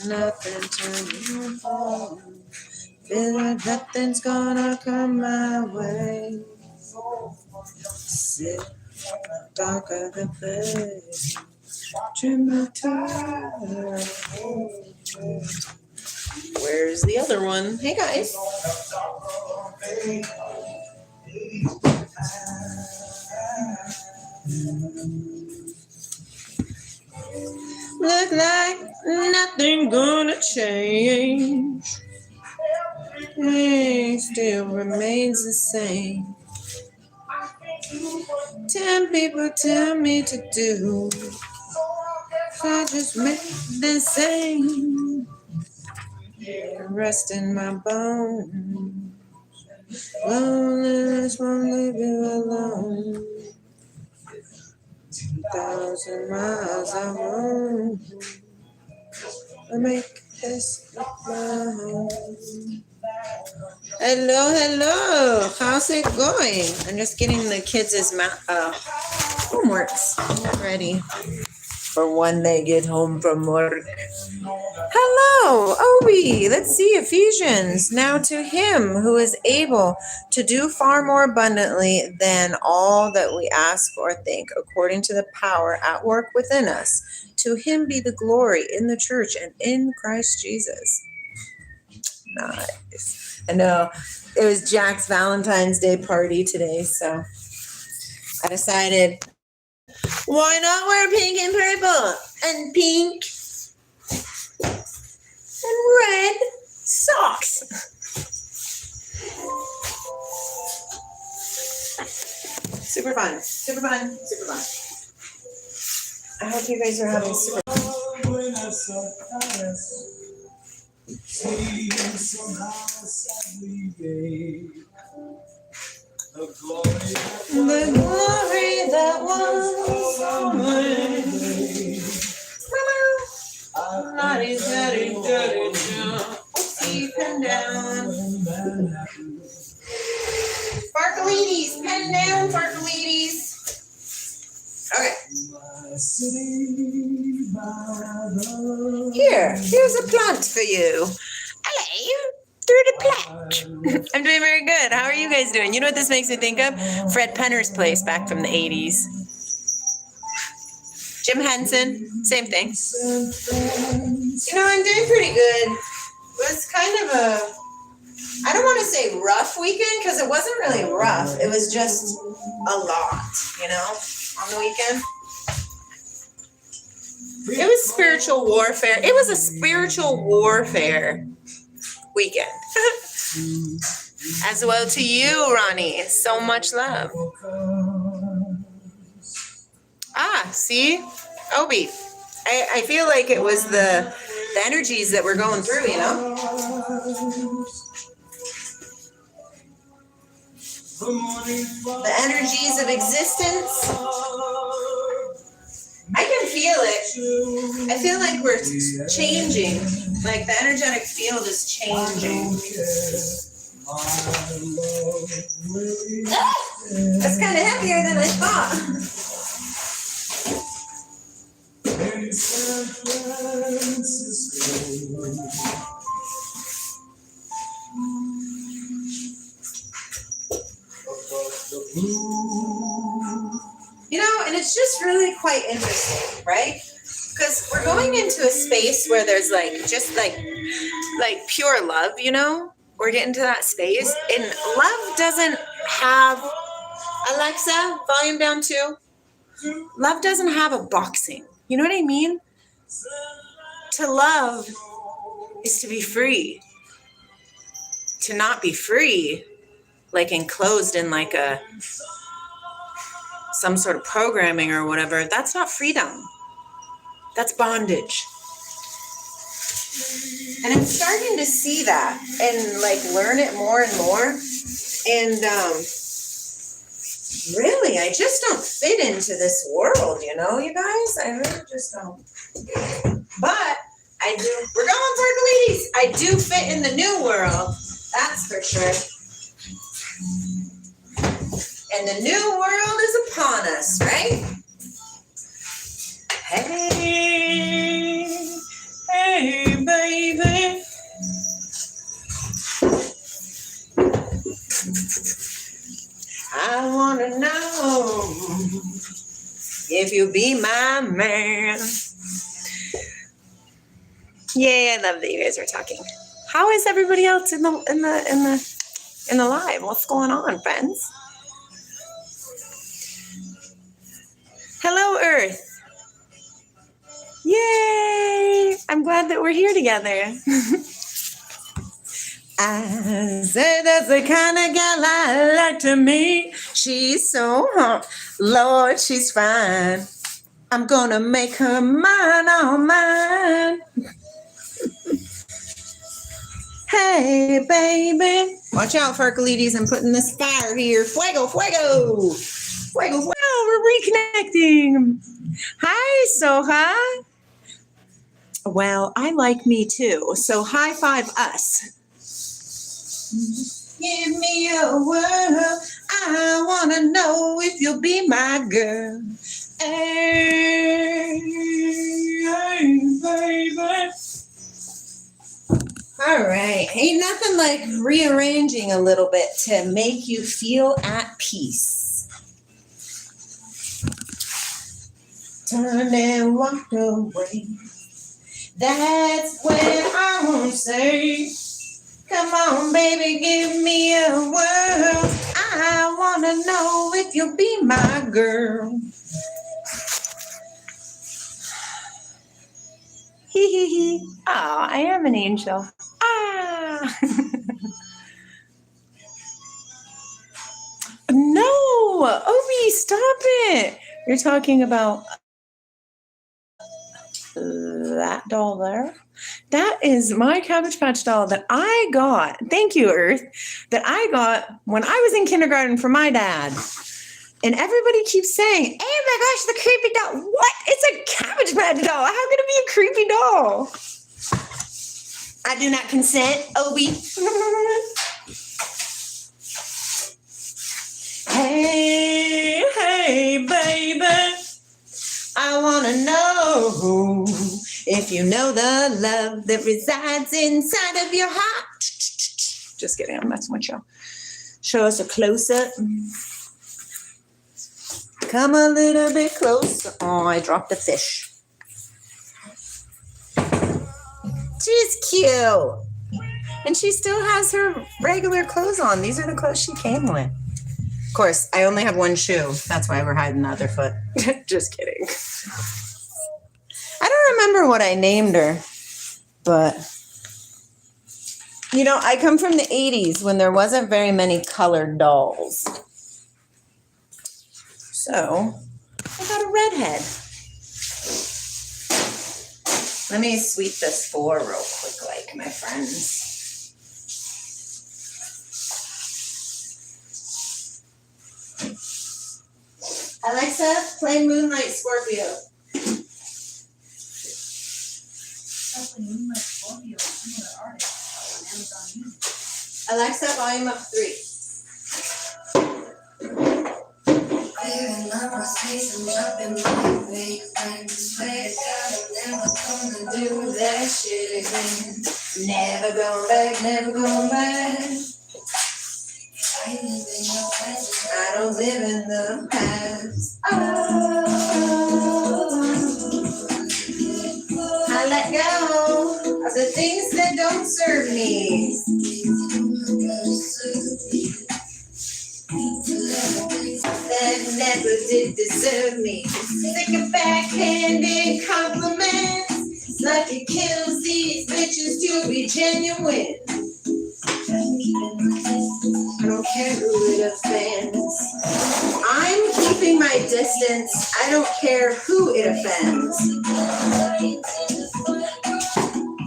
Nothing to move on. Feel like nothing's gonna come my way. Sit dark of the bed. Dream my time. Where's the other one? Hey guys. Look like nothing gonna change. It still remains the same. 10 people tell me to do, so I just make the same. Rest in my bones. Loneliness won't leave you alone. 2,000 miles I roam. I make this my home. Hello. How's it going? I'm just getting the kids' homeworks ready for when they get home from work. Hello, Obi. Let's see Ephesians. Now to him who is able to do far more abundantly than all that we ask or think, according to the power at work within us. To him be the glory in the church and in Christ Jesus. Nice. I know it was Jack's Valentine's Day party today, so I decided, why not wear pink and purple and pink and red socks? Super fun. I hope you guys are having super fun. The glory that was away. Pen down. Sparkleities, pen down, sparkleities. Okay. Here's a plant for you. Hello. Through the plant. I'm doing very good. How are you guys doing? You know what this makes me think of? Fred Penner's place back from the 80s. Jim Henson, same thing. You know, I'm doing pretty good. It was kind of I don't want to say rough weekend, because it wasn't really rough. It was just a lot, on the weekend. It was spiritual warfare. It was a spiritual warfare weekend. As well to you, Ronnie. So much love. See? Obi. I feel like it was the energies that we're going through, The energies of existence. I can feel it. I feel like we're changing. Like the energetic field is changing. That's kind of heavier than I thought. And it's just really quite interesting, right? Because we're going into a space where there's just pure love, We're getting to that space. And love doesn't have, Alexa, volume down too. Love doesn't have a boxing. You know what I mean? To love is to be free. To not be free, enclosed in some sort of programming or whatever, that's not freedom. That's bondage. And I'm starting to see that and learn it more and more. And really, I just don't fit into this world, you guys? I really just don't. But I do. We're going for it, ladies. I do fit in the new world. That's for sure. And the new world is upon us, right? Hey, hey, baby. I wanna know if you'll be my man. Yay! I love that you guys are talking. How is everybody else in the live? What's going on, friends? Hello, Earth. Yay! I'm glad that we're here together. I said that's the kind of gal I like to meet. She's so hot. Lord, she's fine. I'm gonna make her mine, all mine. Hey, baby. Watch out, Farkalides. I'm putting this fire here. Fuego, fuego. Fuego, fuego. We're reconnecting. Hi, Soha. Well, I like me too. So high five us. Give me a world. I want to know if you'll be my girl. Hey, hey, baby. All right. Ain't nothing like rearranging a little bit to make you feel at peace. Turn and walk away. That's when I won't say, come on, baby, give me a whirl. I want to know if you'll be my girl. Hee hee hee. Oh, I am an angel. Ah. No, Obi, stop it. You're talking about that doll there. That is my Cabbage Patch doll that I got. Thank you, Earth. That I got when I was in kindergarten from my dad. And everybody keeps saying, oh my gosh, the creepy doll. What? It's a Cabbage Patch doll. How can it be a creepy doll? I do not consent, Obi. Hey, hey, baby. I want to know if you know the love that resides inside of your heart. Just kidding, I'm messing with you. Show us a close-up. Come a little bit closer. Oh, I dropped a fish. She's cute. And she still has her regular clothes on. These are the clothes she came with. Of course, I only have one shoe. That's why we're hiding the other foot. Just kidding. I don't remember what I named her, but you know, I come from the 80s when there wasn't very many colored dolls. So I got a redhead. Let me sweep this floor real quick, like my friends. Alexa, play Moonlight Scorpio. Moonlight Scorpio, similar artist on Amazon Music. Alexa, volume up 3. Do that shit again. Never going back, never going back. I don't live in the past. I let go of the things that don't serve me. That never did deserve me. Take a backhanded compliment. It's like it kills these bitches to be genuine. I don't care who it offends. I'm keeping my distance. I don't care who it offends.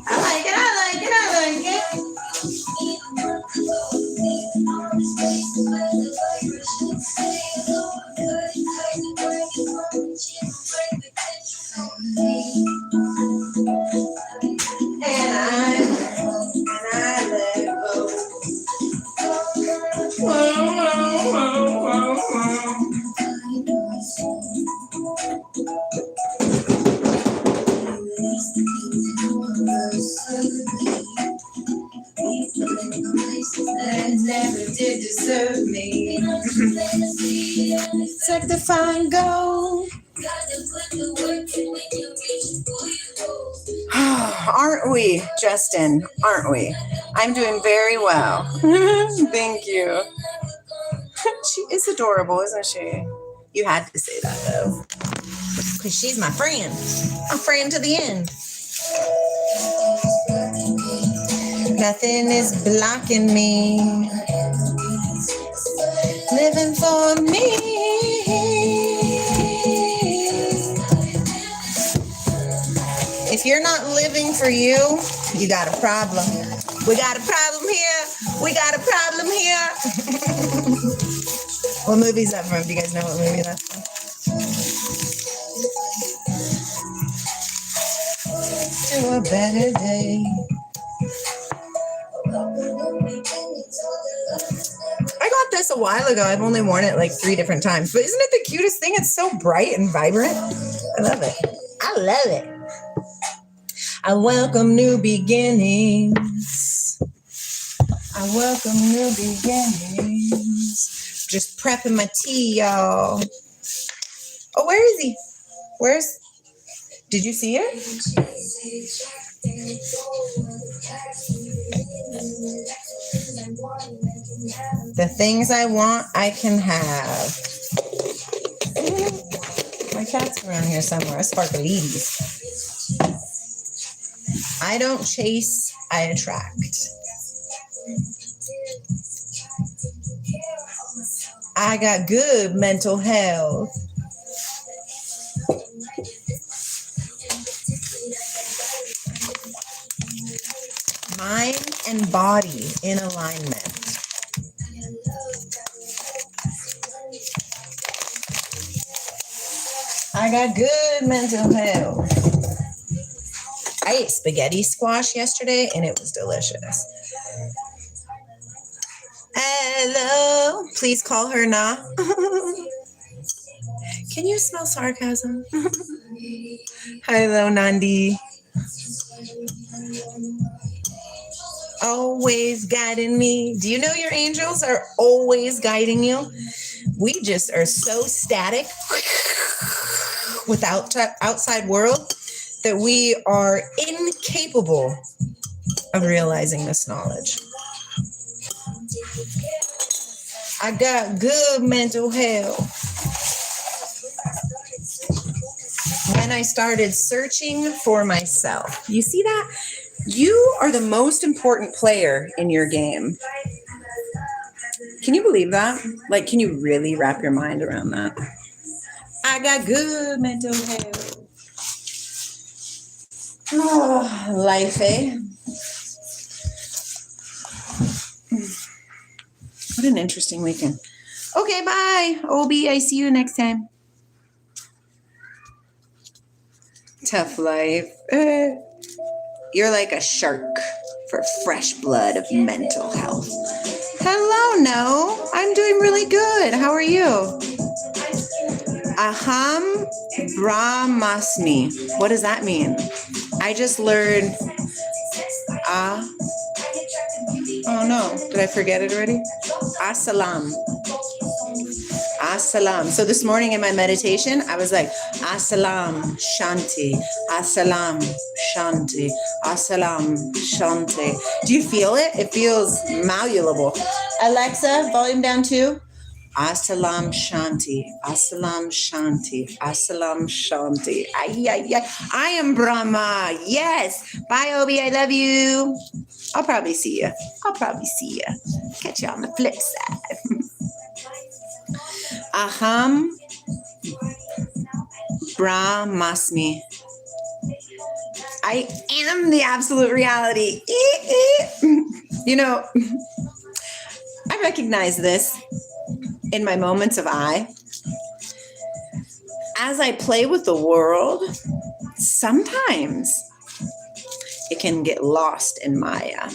I like it, I like it, I like it. And I let go. serve me. It's like the fine gold. Aren't we, Justin? Aren't we? I'm doing very well. Thank you. She is adorable, isn't she? You had to say that, though. Because she's my friend. A friend to the end. Nothing is blocking me. Living for me. If you're not living for you, you got a problem. We got a problem here. We got a problem here. What movie is that from? Do you guys know what movie that's from? To a better day. I got this a while ago. I've only worn it like 3 different times. But isn't it the cutest thing? It's so bright and vibrant. I love it. I love it. I welcome new beginnings. I welcome new beginnings. Just prepping my tea, y'all. Oh, where is he? Did you see it? The things I want, I can have. My cat's around here somewhere. A sparkleides. I don't chase, I attract. I got good mental health. Mind and body in alignment. I got good mental health. I ate spaghetti squash yesterday and it was delicious. Hello. Please call her Na. Can you smell sarcasm? Hello, Nandi. Always guiding me. Do you know your angels are always guiding you? We just are so static without outside world that we are incapable of realizing this knowledge. I got good mental health. When I started searching for myself. You see that? You are the most important player in your game. Can you believe that? Like, can you really wrap your mind around that? I got good mental health. Oh, life, eh? What an interesting weekend. Okay, bye. Obi, I see you next time. Tough life. You're like a shark for fresh blood of mental health. Hello, No. I'm doing really good. How are you? Aham Brahmasmi. What does that mean? I just learned oh no, did I forget it already? Assalam. Assalam. So this morning in my meditation, I was like, Assalam Shanti, Assalam Shanti, Assalam Shanti. Do you feel it? It feels malleable. Alexa, volume down 2. Assalam Shanti, Assalam Shanti, Assalam Shanti. Ay, ay, ay. I am Brahma. Yes. Bye, Obi. I love you. I'll probably see you. Catch you on the flip side. Aham Brahmasmi. I am the absolute reality. You know, I recognize this in my moments of I. As I play with the world, sometimes it can get lost in Maya.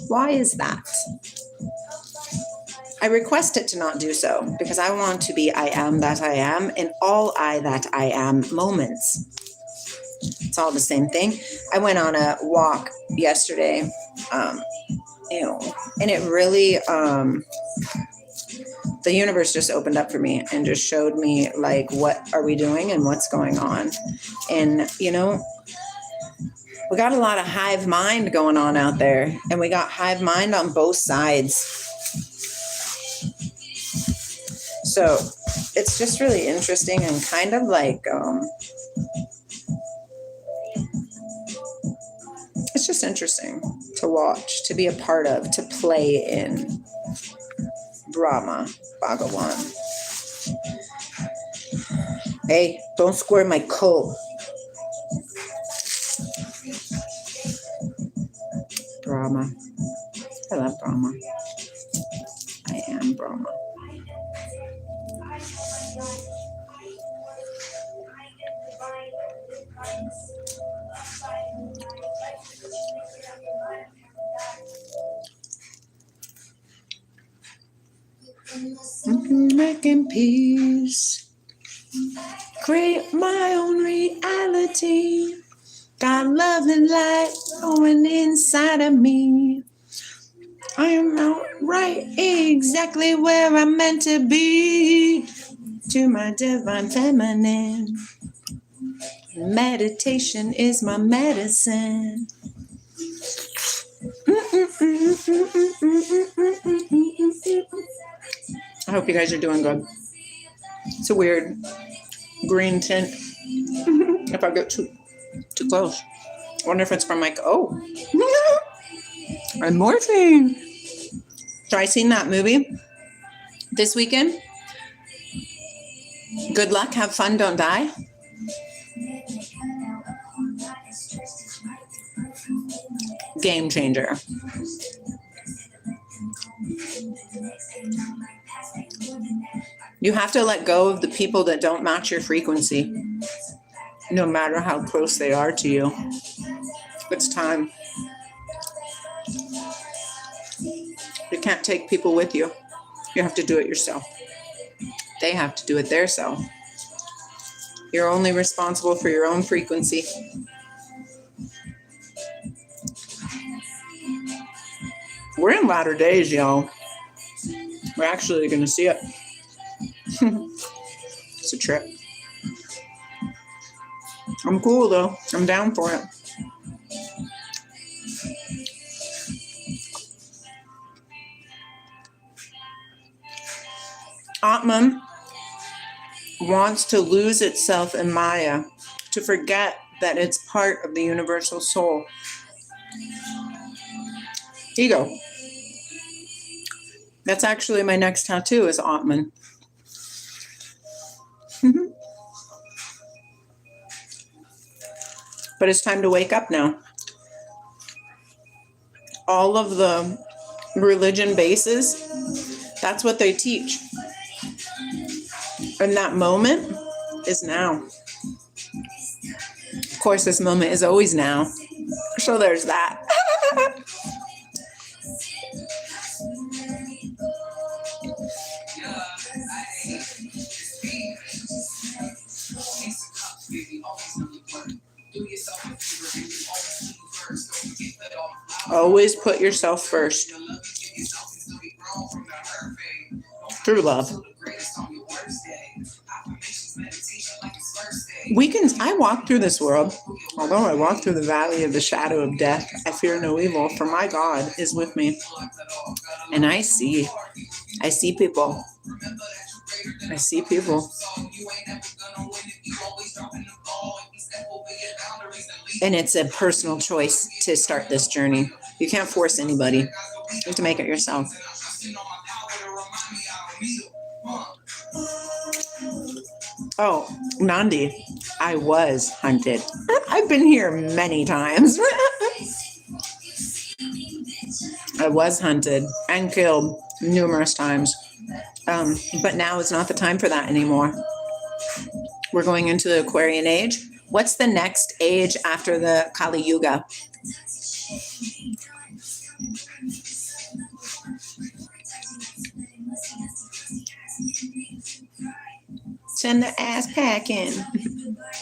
Why is that? I request it to not do so because I want to be I am that I am in all I that I am moments. It's all the same thing. I went on a walk yesterday, and it really the universe just opened up for me and just showed me like, what are we doing and what's going on? And, you know, we got a lot of hive mind going on out there, and we got hive mind on both sides. So it's just really interesting and kind of like, it's just interesting to watch, to be a part of, to play in Brahma Bhagawan. Hey, don't squirt my coat. Brahma. I love Brahma. I am Brahma. Making peace. Create my own reality. Got love and light going inside of me. I am out right exactly where I'm meant to be. To my divine feminine. Meditation is my medicine. I hope you guys are doing good. It's a weird green tint. If I get too close. I wonder if it's from like, oh, I'm morphing. So I seen that movie this weekend. Good luck, have fun, don't die. Game changer. You have to let go of the people that don't match your frequency, no matter how close they are to you. It's time. You can't take people with you. You have to do it yourself. They have to do it themselves. You're only responsible for your own frequency. We're in latter days, y'all. We're actually going to see it. It's a trip. I'm cool, though. I'm down for it. Atman wants to lose itself in Maya, to forget that it's part of the universal soul. Ego. That's actually my next tattoo is Atman. But it's time to wake up now. All of the religion bases, that's what they teach. And that moment is now. Of course, this moment is always now. So there's that. Always put yourself first. True love. I walk through this world. Although I walk through the valley of the shadow of death, I fear no evil, for my God is with me. And I see people. I see people. And it's a personal choice to start this journey. You can't force anybody. You have to make it yourself. Oh, Nandi, I was hunted. I've been here many times. I was hunted and killed numerous times. But now is not the time for that anymore. We're going into the Aquarian age. What's the next age after the Kali Yuga? Send the ass packing.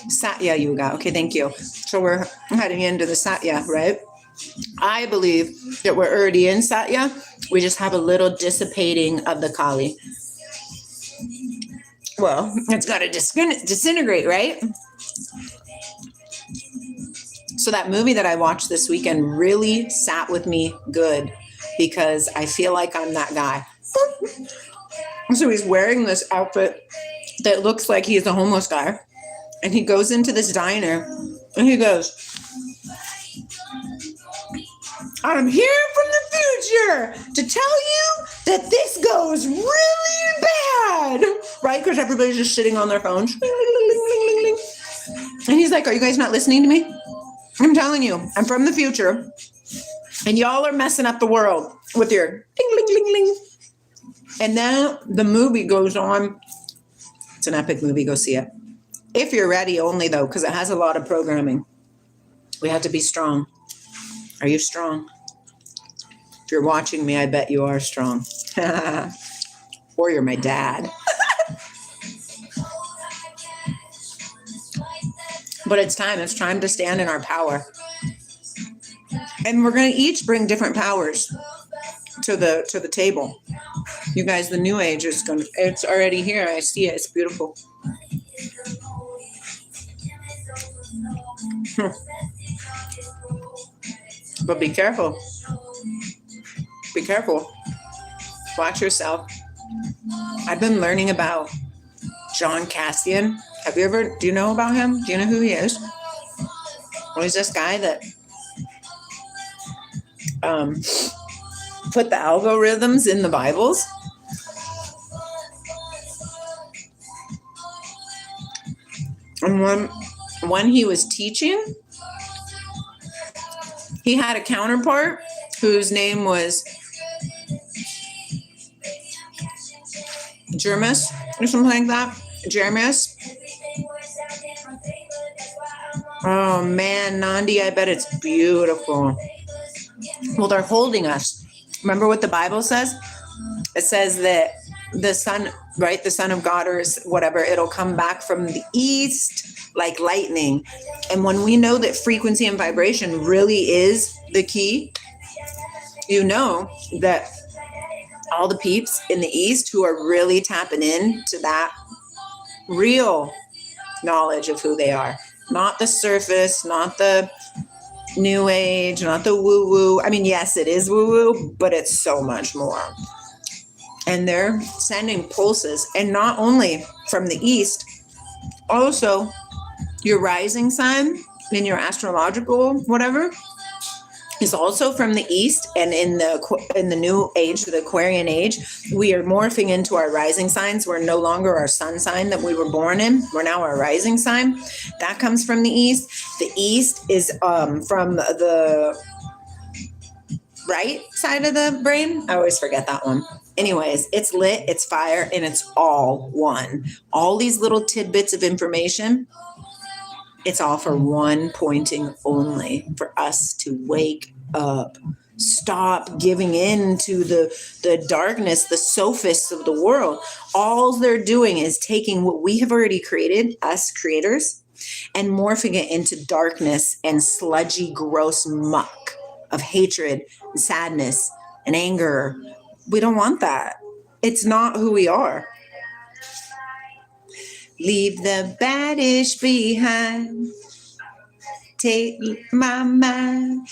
Satya Yuga. Okay, thank you. So we're heading into the Satya, right? I believe that we're already in Satya. We just have a little dissipating of the Kali. Well, it's got to disintegrate, right? So that movie that I watched this weekend really sat with me good because I feel like I'm that guy. So he's wearing this outfit that looks like he's a homeless guy. And he goes into this diner and he goes, I'm here from the future to tell you that this goes really bad. Right? Because everybody's just sitting on their phones. And he's like, are you guys not listening to me? I'm telling you, I'm from the future. And y'all are messing up the world with your ding, ling, ling, ling. And then the movie goes on. It's an epic movie. Go see it. If you're ready only, though, because it has a lot of programming. We have to be strong. Are you strong? If you're watching me, I bet you are strong. Or you're my dad. But it's time. It's time to stand in our power. And we're going to each bring different powers to the table. You guys, the new age it's already here. I see it. It's beautiful. But be careful. Be careful. Watch yourself. I've been learning about John Cassian. Do you know about him? Do you know who he is? Well, he's this guy that put the algorithms in the Bibles. And when he was teaching, he had a counterpart whose name was Jeremias or something like that. Jeremias. Oh man, Nandi, I bet it's beautiful. Well, they're holding us. Remember what the Bible says? It says that the sun, right? The Son of God or whatever, it'll come back from the east like lightning. And when we know that frequency and vibration really is the key, you know that all the peeps in the east who are really tapping into that real knowledge of who they are, not the surface, not the new age, not the woo-woo. I mean, yes, it is woo-woo, but it's so much more. And they're sending pulses, and not only from the east, also your rising sign in your astrological whatever is also from the east. And in the new age, the Aquarian age, we are morphing into our rising signs. We're no longer our sun sign that we were born in. We're now our rising sign. That comes from the east. The east is from the right side of the brain. I always forget that one. Anyways, it's lit, it's fire, and it's all one. All these little tidbits of information, it's all for one pointing only, for us to wake up. Stop giving in to the darkness, the sophists of the world. All they're doing is taking what we have already created, us creators, and morphing it into darkness and sludgy, gross muck of hatred and sadness and anger. We don't want that. It's not who we are. Leave the baddish behind. Take my mind.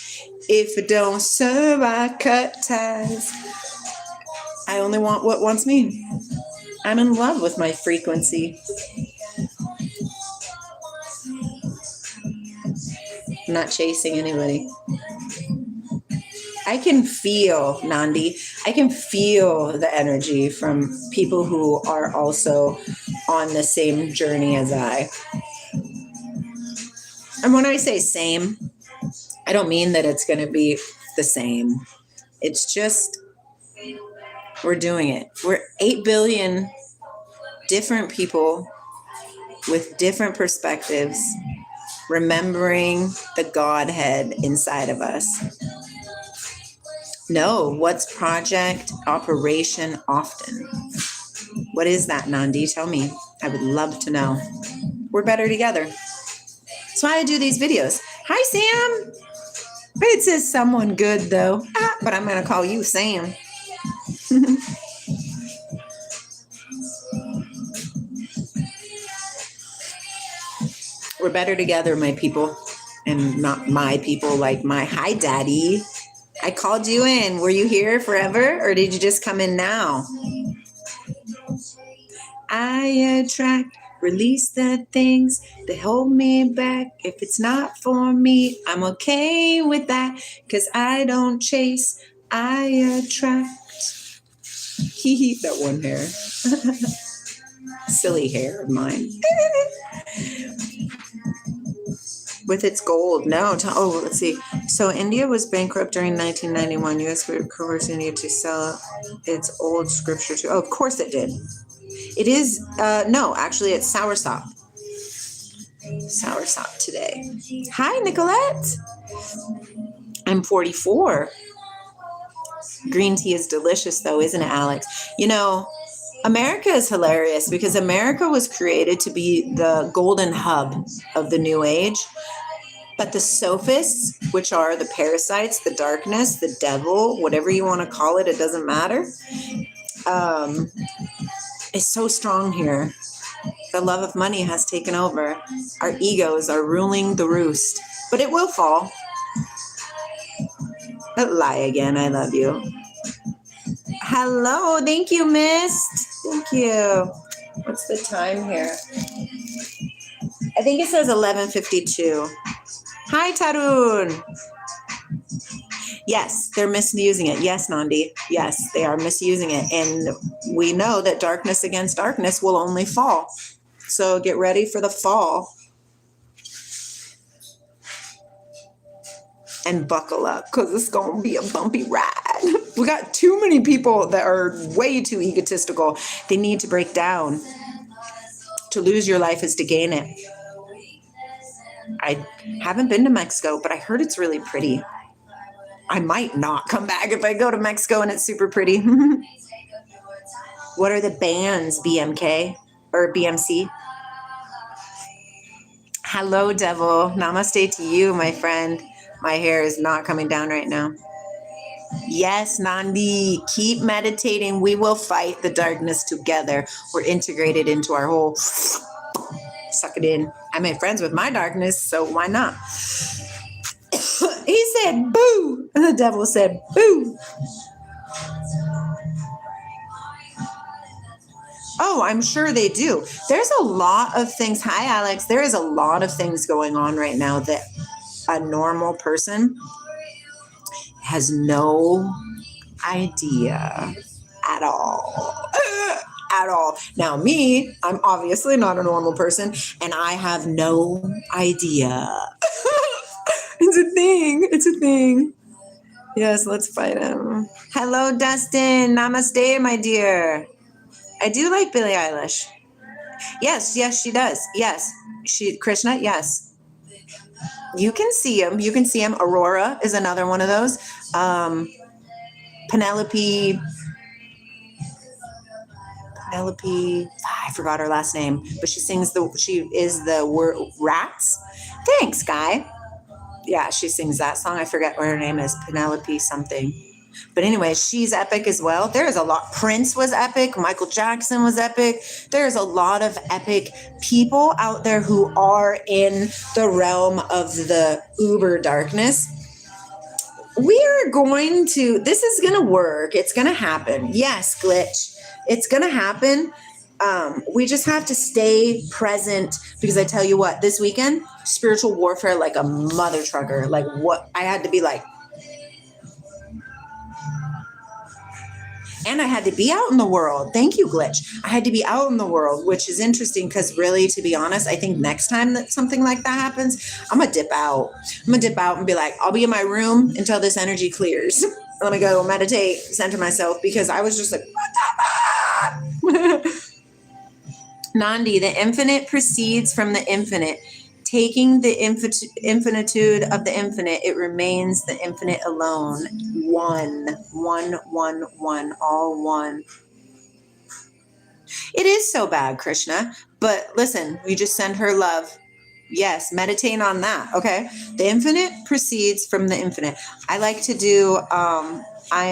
If it don't serve, I cut ties. I only want what wants me. I'm in love with my frequency. I'm not chasing anybody. I can feel, Nandi, I can feel the energy from people who are also on the same journey as I. And when I say same, I don't mean that it's going to be the same. It's just, we're doing it. We're 8 billion different people with different perspectives, remembering the Godhead inside of us. No, what's project operation often? What is that, Nandi? Tell me. I would love to know. We're better together. That's why I do these videos. Hi, Sam. It says someone good, though. But I'm going to call you Sam. We're better together, my people. And not my people, like my hi daddy. I called you in. Were you here forever or did you just come in now? I attract, release the things that hold me back. If it's not for me, I'm okay with that. Cause I don't chase, I attract. Hee that one hair. Silly hair of mine. With its gold. No. Let's see. So India was bankrupt during 1991. U.S. coerced India to sell its old scripture to. Oh, of course it did. It is. No, actually, it's soursop. Soursop today. Hi, Nicolette. I'm 44. Green tea is delicious, though, isn't it, Alex? You know, America is hilarious because America was created to be the golden hub of the new age. But the sophists, which are the parasites, the darkness, the devil, whatever you want to call it, it doesn't matter, is so strong here. The love of money has taken over. Our egos are ruling the roost. But it will fall. But lie again, I love you. Hello, thank you, Mist. Thank you. What's the time here? I think it says 11:52. Hi, Tarun. Yes, they're misusing it. Yes, Nandi. Yes, they are misusing it. And we know that darkness against darkness will only fall. So get ready for the fall. And buckle up because it's going to be a bumpy ride. We got too many people that are way too egotistical. They need to break down. To lose your life is to gain it. I haven't been to Mexico, but I heard it's really pretty. I might not come back if I go to Mexico and it's super pretty. What are the bands, BMK or BMC? Hello, devil. Namaste to you, my friend. My hair is not coming down right now. Yes, Nandi, keep meditating. We will fight the darkness together. We're integrated into our whole... Suck it in. I made friends with my darkness, so why not? He said, boo. And the devil said, boo. Oh, I'm sure they do. There's a lot of things. Hi, Alex. There is a lot of things going on right now that a normal person has no idea at all. At all. Now, me, I'm obviously not a normal person, and I have no idea. It's a thing. It's a thing. Yes, let's fight him. Hello, Dustin. Namaste, my dear. I do like Billie Eilish. Yes, she does. Yes. Krishna, yes. You can see him. You can see him. Aurora is another one of those. Penelope, I forgot her last name, but she is the Rats. Thanks, Guy. Yeah, she sings that song. I forget what her name is. Penelope something. But anyway, she's epic as well. There is a lot. Prince was epic. Michael Jackson was epic. There's a lot of epic people out there who are in the realm of the uber darkness. This is going to work. It's going to happen. Yes, Glitch. It's going to happen. We just have to stay present because I tell you what, this weekend, spiritual warfare like a mother trucker. Like what I had to be like. And I had to be out in the world. Thank you, Glitch. I had to be out in the world, which is interesting because really, to be honest, I think next time that something like that happens, I'm going to dip out. I'm going to dip out and be like, I'll be in my room until this energy clears. Let me go meditate, center myself because I was just like, what the Nandi, the infinite proceeds from the infinite. Taking the infinitude of the infinite, it remains the infinite alone. One, all one. It is so bad, Krishna. But listen, we just send her love. Yes, meditate on that. Okay. The infinite proceeds from the infinite. I like to do, I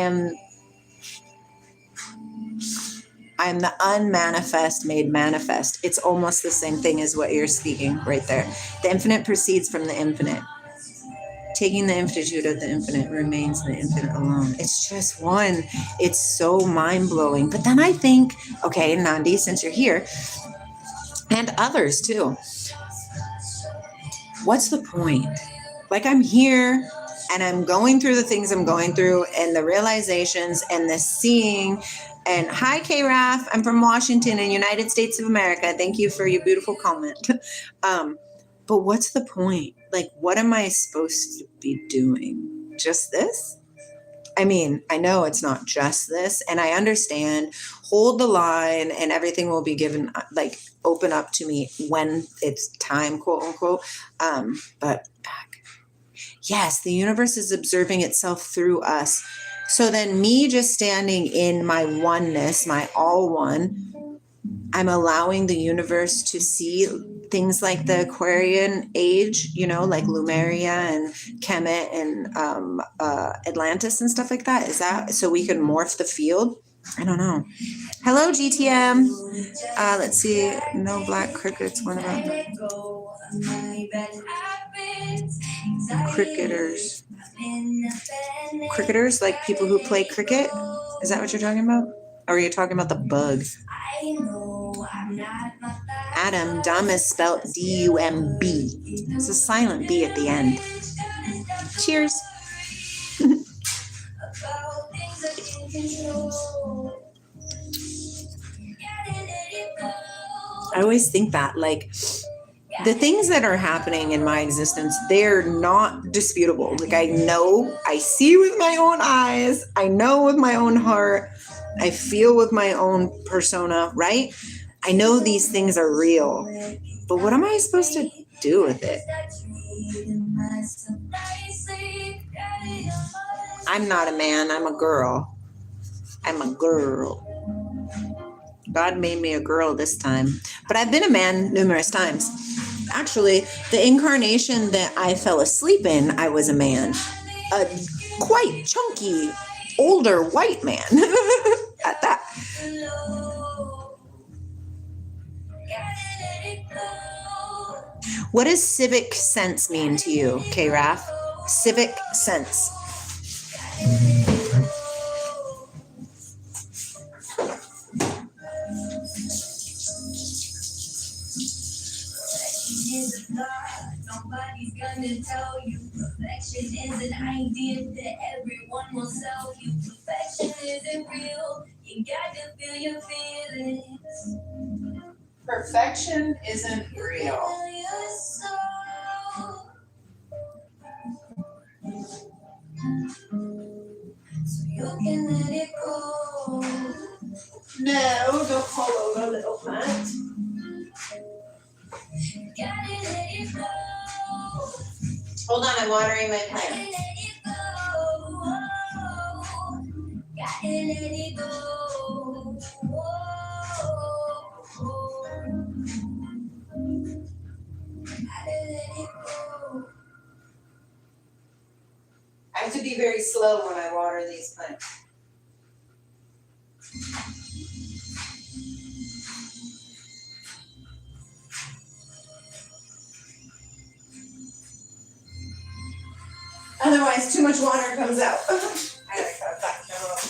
I'm the unmanifest made manifest. It's almost the same thing as what you're speaking right there. The infinite proceeds from the infinite. Taking the infinitude of the infinite remains the infinite alone. It's just one. It's so mind-blowing. But then I think, okay, Nandi, since you're here, and others too, what's the point? Like, I'm here and I'm going through the things I'm going through and the realizations and the seeing. And hi, K-Raf. I'm from Washington in United States of America. Thank you for your beautiful comment. But what's the point? Like, what am I supposed to be doing? Just this? I mean, I know it's not just this, and I understand. Hold the line and everything will be given, like, open up to me when it's time, quote unquote. But yes, the universe is observing itself through us. So then me just standing in my oneness, my all one, I'm allowing the universe to see things like the Aquarian age, you know, like Lemuria and Kemet and Atlantis and stuff like that. Is that so we can morph the field? I don't know. Hello, GTM. Let's see. No black crickets. What about cricketers? Cricketers, like people who play cricket? Is that what you're talking about? Or are you talking about the bugs? Adam, dumb is spelled D-U-M-B. It's a silent B at the end. Cheers. I always think that, like, the things that are happening in my existence, they're not disputable. Like, I know, I see with my own eyes, I know with my own heart, I feel with my own persona, right? I know these things are real, but what am I supposed to do with it? I'm not a man, I'm a girl. I'm a girl. God made me a girl this time, but I've been a man numerous times. Actually, the incarnation that I fell asleep in, I was a man. A quite chunky, older white man at that. What does civic sense mean to you, K-Raf? Civic sense. Nobody's gonna tell you perfection is an idea that everyone will sell you. Perfection isn't real. You got to feel your feelings. Perfection isn't real. So you can let it go. No, don't fall over, little plant. Gotta let it go. Hold on, I'm watering my plant. Gotta let it go. Gotta let it go. Gotta let it go. I have to be very slow when I water these plants. Otherwise, too much water comes out. I gotta cut that camera off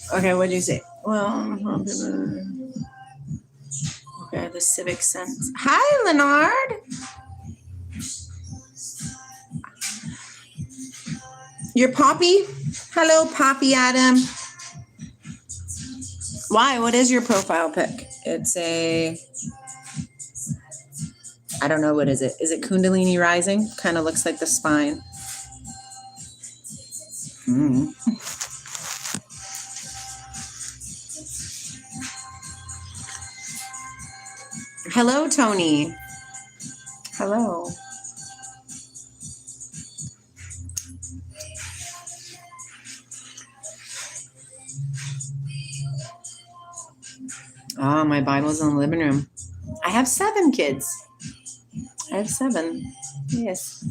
too. Okay, what do you say? Well, okay, the civic sense. Hi, Leonard. Your Poppy? Hello, Poppy Adam. Why? What is your profile pic? It's a... I don't know, what is it? Is it Kundalini Rising? Kind of looks like the spine. Hello, Tony. Hello. Oh, my Bible's in the living room. I have 7 kids. I have 7. Yes.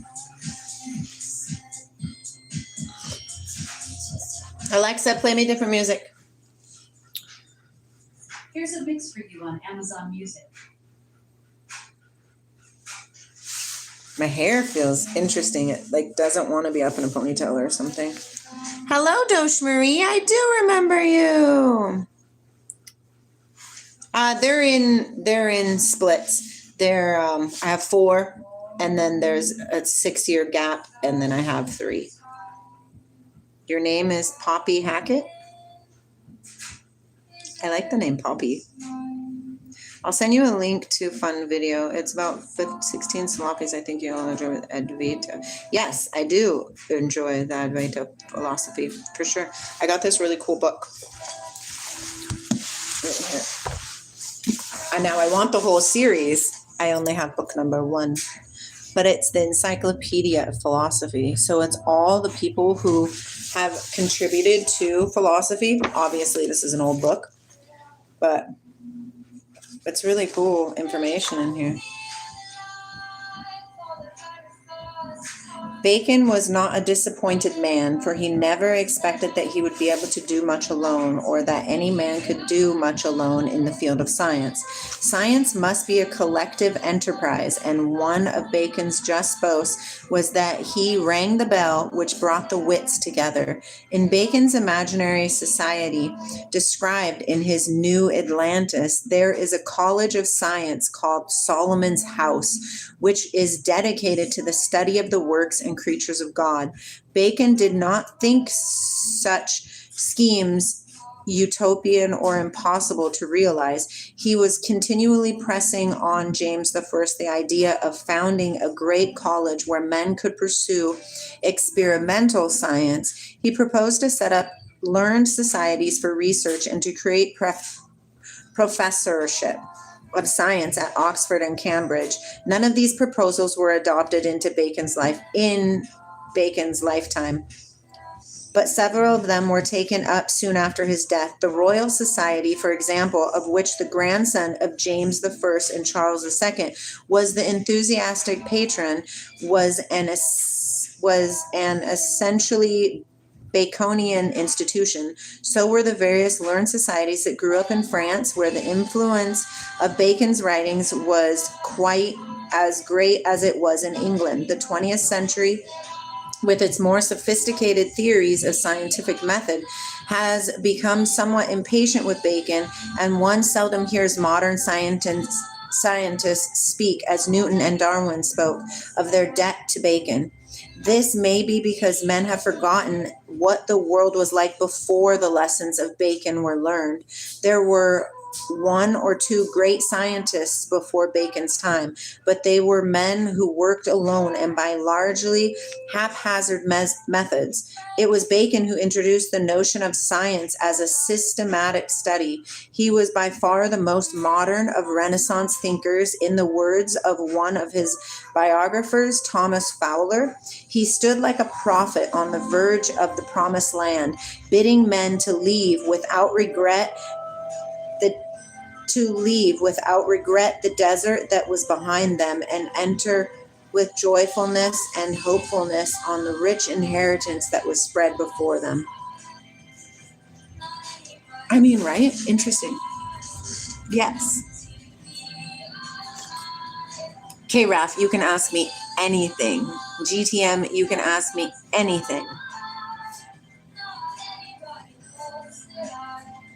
Alexa, play me different music. Here's a mix for you on Amazon Music. My hair feels interesting. It like doesn't want to be up in a ponytail or something. Hello, Dosh Marie. I do remember you. They're in splits. I have 4, and then there's a 6-year gap, and then I have 3. Your name is Poppy Hackett? I like the name Poppy. I'll send you a link to a fun video. It's about 16 salafis I think you'll enjoy with Advaita. Yes, I do enjoy the Advaita philosophy, for sure. I got this really cool book. Right here. And now I want the whole series. I only have book number 1. But it's the Encyclopedia of Philosophy. So it's all the people who have contributed to philosophy. Obviously, this is an old book. But it's really cool information in here. Bacon was not a disappointed man, for he never expected that he would be able to do much alone, or that any man could do much alone in the field of science. Science must be a collective enterprise, and one of Bacon's just boasts was that he rang the bell which brought the wits together. In Bacon's imaginary society, described in his New Atlantis, there is a college of science called Solomon's House, which is dedicated to the study of the works and creatures of God. Bacon did not think such schemes utopian or impossible to realize. He was continually pressing on James I the idea of founding a great college where men could pursue experimental science. He proposed to set up learned societies for research and to create professorship of science at Oxford and Cambridge. None of these proposals were adopted in Bacon's lifetime, but several of them were taken up soon after his death. The Royal Society, for example, of which the grandson of James I and Charles II was the enthusiastic patron, was an essentially Baconian institution. So were the various learned societies that grew up in France, where the influence of Bacon's writings was quite as great as it was in England. The 20th century, with its more sophisticated theories of scientific method, has become somewhat impatient with Bacon, and one seldom hears modern scientists speak, as Newton and Darwin spoke, of their debt to Bacon. This may be because men have forgotten what the world was like before the lessons of Bacon were learned. There were 1 or 2 great scientists before Bacon's time, but they were men who worked alone and by largely haphazard methods. It was Bacon who introduced the notion of science as a systematic study. He was by far the most modern of Renaissance thinkers. In the words of one of his biographers, Thomas Fowler, he stood like a prophet on the verge of the promised land, bidding men to leave without regret the desert that was behind them, and enter with joyfulness and hopefulness on the rich inheritance that was spread before them. I mean, right? Interesting. Yes. Okay, Raf, you can ask me anything. GTM, you can ask me anything.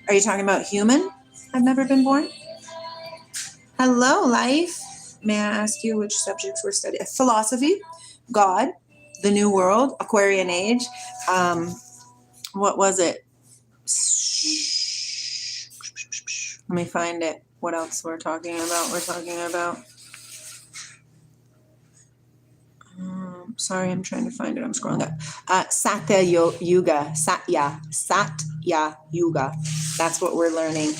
Are you talking about human? I've never been born. Hello, life. May I ask you which subjects were studied? Philosophy, God, the New World, Aquarian Age. What was it? Let me find it. What else we're talking about? Sorry, I'm trying to find it. I'm scrolling up. Satya Yuga. That's what we're learning.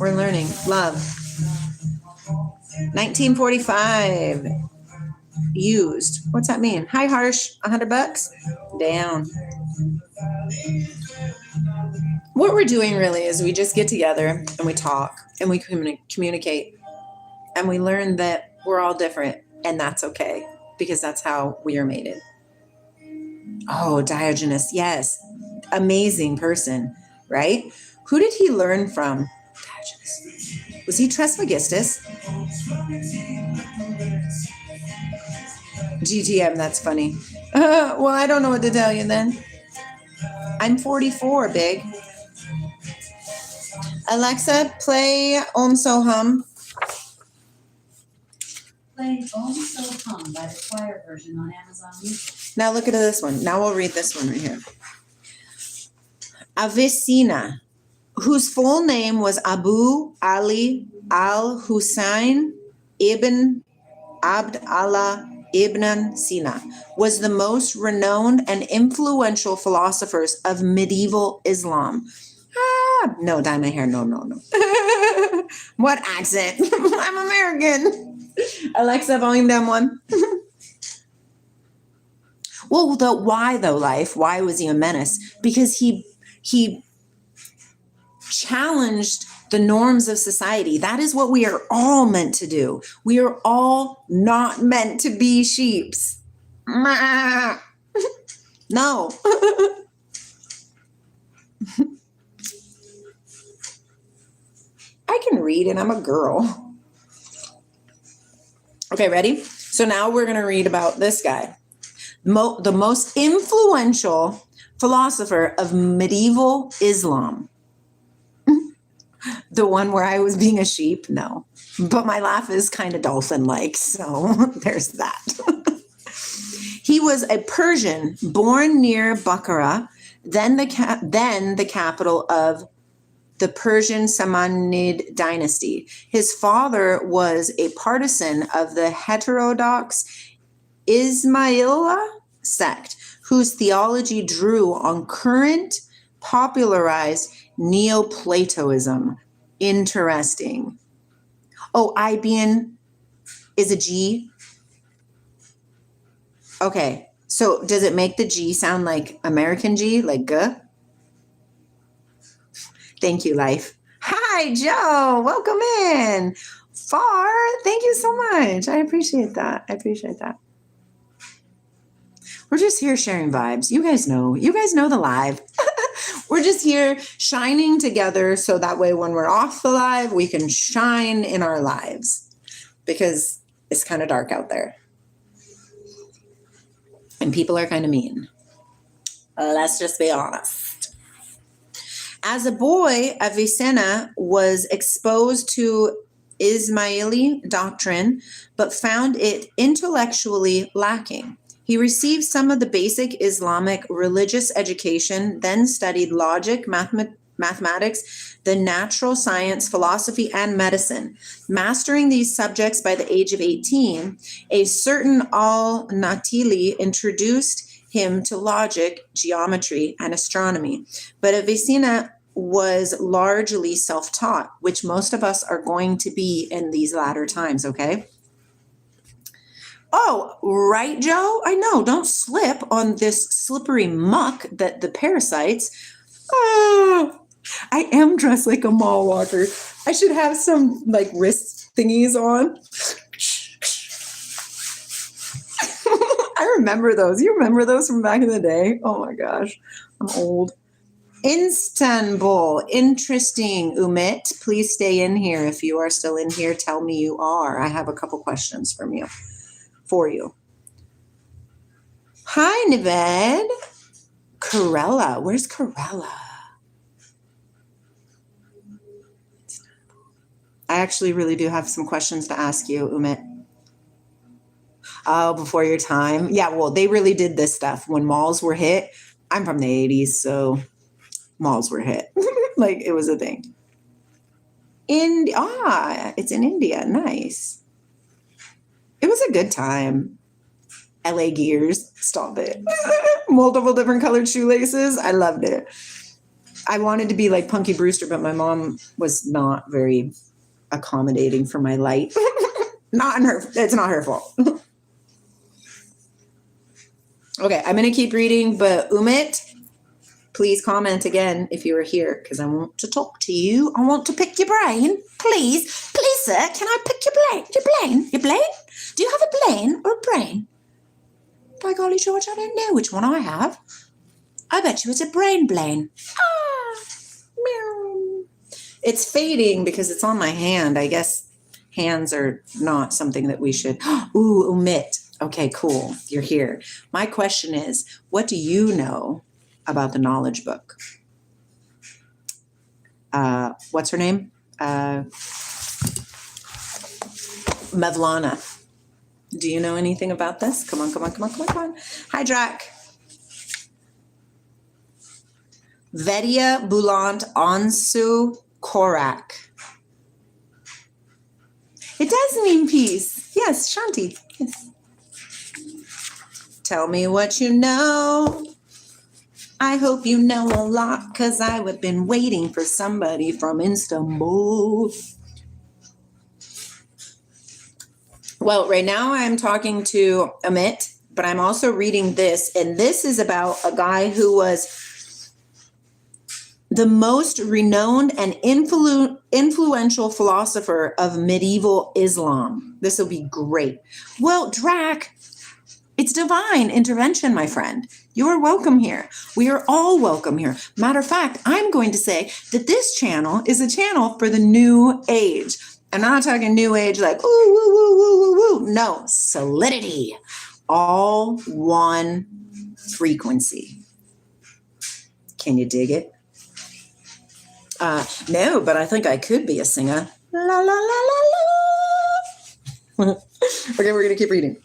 We're learning love. 1945. Used. What's that mean? Hi, Harsh. $100? Down. What we're doing really is we just get together and we talk and we communicate and we learn that we're all different, and that's okay because that's how we are mated. Oh, Diogenes. Yes. Amazing person, right? Who did he learn from? Diogenes. Was he Trismegistus? GTM, that's funny. Well, I don't know what to tell you then. I'm 44, big. Alexa, play Om So Hum. Play Om So Hum by the choir version on Amazon Music. Now look at this one. Now we'll read this one right here. Avicenna, whose full name was Abu Ali al-Hussein ibn Abd Allah ibn Sina, was the most renowned and influential philosophers of medieval Islam. No, dye my hair. No. What accent? I'm American. Alexa, volume down 1. Well, why though, Life? Why was he a menace? Because he challenged the norms of society. That is what we are all meant to do. We are all not meant to be sheeps. No. I can read and I'm a girl. Okay, ready? So now we're going to read about this guy. The most influential philosopher of medieval Islam. The one where I was being a sheep? No. But my laugh is kind of dolphin-like, so there's that. He was a Persian born near Bukhara, then the capital of the Persian Samanid dynasty. His father was a partisan of the heterodox Ismaila sect, whose theology drew on current popularized Neoplatonism. Interesting. Oh, Ibian is a G. Okay, so does it make the G sound like American G, like G? Thank you, Life. Hi, Joe. Welcome in. Far. Thank you so much. I appreciate that. We're just here sharing vibes. You guys know the live. We're just here shining together so that way when we're off the live, we can shine in our lives because it's kind of dark out there. And people are kind of mean. Let's just be honest. As a boy, Avicenna was exposed to Ismaili doctrine, but found it intellectually lacking. He received some of the basic Islamic religious education, then studied logic, mathematics, the natural science, philosophy, and medicine. Mastering these subjects by the age of 18, a certain al-Natili introduced him to logic, geometry, and astronomy. But Avicenna was largely self-taught, which most of us are going to be in these latter times, okay? Oh, right, Joe? I know. Don't slip on this slippery muck that the parasites. Oh, I am dressed like a mall walker. I should have some like wrist thingies on. I remember those. You remember those from back in the day? Oh my gosh, I'm old. Istanbul. Interesting, Umit. Please stay in here. If you are still in here, tell me you are. I have a couple questions for you. Hi, Nived. Corella. Where's Corella? I actually really do have some questions to ask you, Umit. Oh, before your time. Yeah, well, they really did this stuff when malls were hit. I'm from the 80s, so malls were hit. Like, it was a thing. It's in India. Nice. It was a good time. LA Gears. Stop it. Multiple different colored shoelaces. I loved it. I wanted to be like Punky Brewster, but my mom was not very accommodating for my light. It's not her fault. Okay, I'm going to keep reading, but Umit, please comment again if you are here, because I want to talk to you. I want to pick your brain. Please, sir, can I pick your brain? Your brain? Do you have a brain or a brain? By golly, George, I don't know which one I have. I bet you it's a brain blane. Ah, meow. It's fading because it's on my hand. I guess hands are not something that we should, omit. Okay, cool. You're here. My question is, what do you know about the knowledge book? What's her name? Mevlana. Do you know anything about this? Come on. Hi, Drac. Vedya Bulant Ansu Korak. It does mean peace. Yes, Shanti. Yes. Tell me what you know. I hope you know a lot, because I've been waiting for somebody from Istanbul. Well, right now I'm talking to Amit, but I'm also reading this, and this is about a guy who was the most renowned and influential philosopher of medieval Islam. This will be great. Well, Drac, it's divine intervention, my friend. You are welcome here. We are all welcome here. Matter of fact, I'm going to say that this channel is a channel for the new age. I'm not talking new age like, ooh, woo, woo, woo, woo, woo. No, solidity. All one frequency. Can you dig it? No, but I think I could be a singer. La, la, la, la, la. Okay, we're going to keep reading.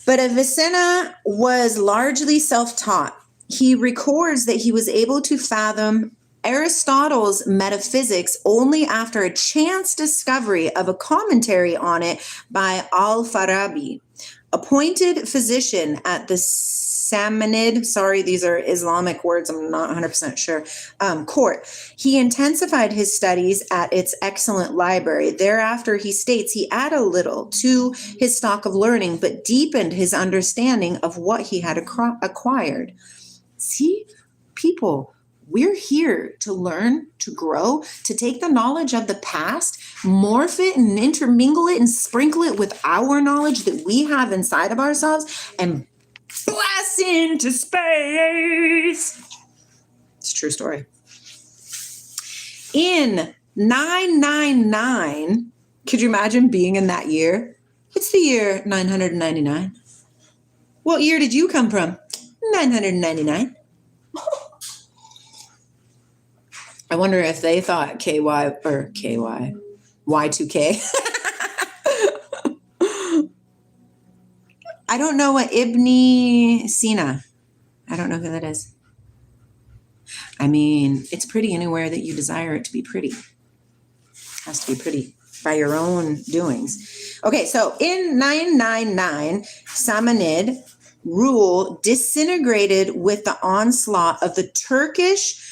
But Avicenna was largely self-taught. He records that he was able to fathom Aristotle's metaphysics only after a chance discovery of a commentary on it by Al-Farabi, appointed physician at the Samanid, sorry, these are Islamic words, I'm not 100% sure, court. He intensified his studies at its excellent library. Thereafter, he states he added a little to his stock of learning, but deepened his understanding of what he had acquired. See, people, we're here to learn, to grow, to take the knowledge of the past, morph it and intermingle it and sprinkle it with our knowledge that we have inside of ourselves and blast into space. It's a true story. In 999, could you imagine being in that year? It's the year 999. What year did you come from? 999. I wonder if they thought Y2K. I don't know what Ibn Sina. I don't know who that is. I mean, it's pretty anywhere that you desire it to be pretty. It has to be pretty by your own doings. Okay, so in 999, Samanid rule disintegrated with the onslaught of the Turkish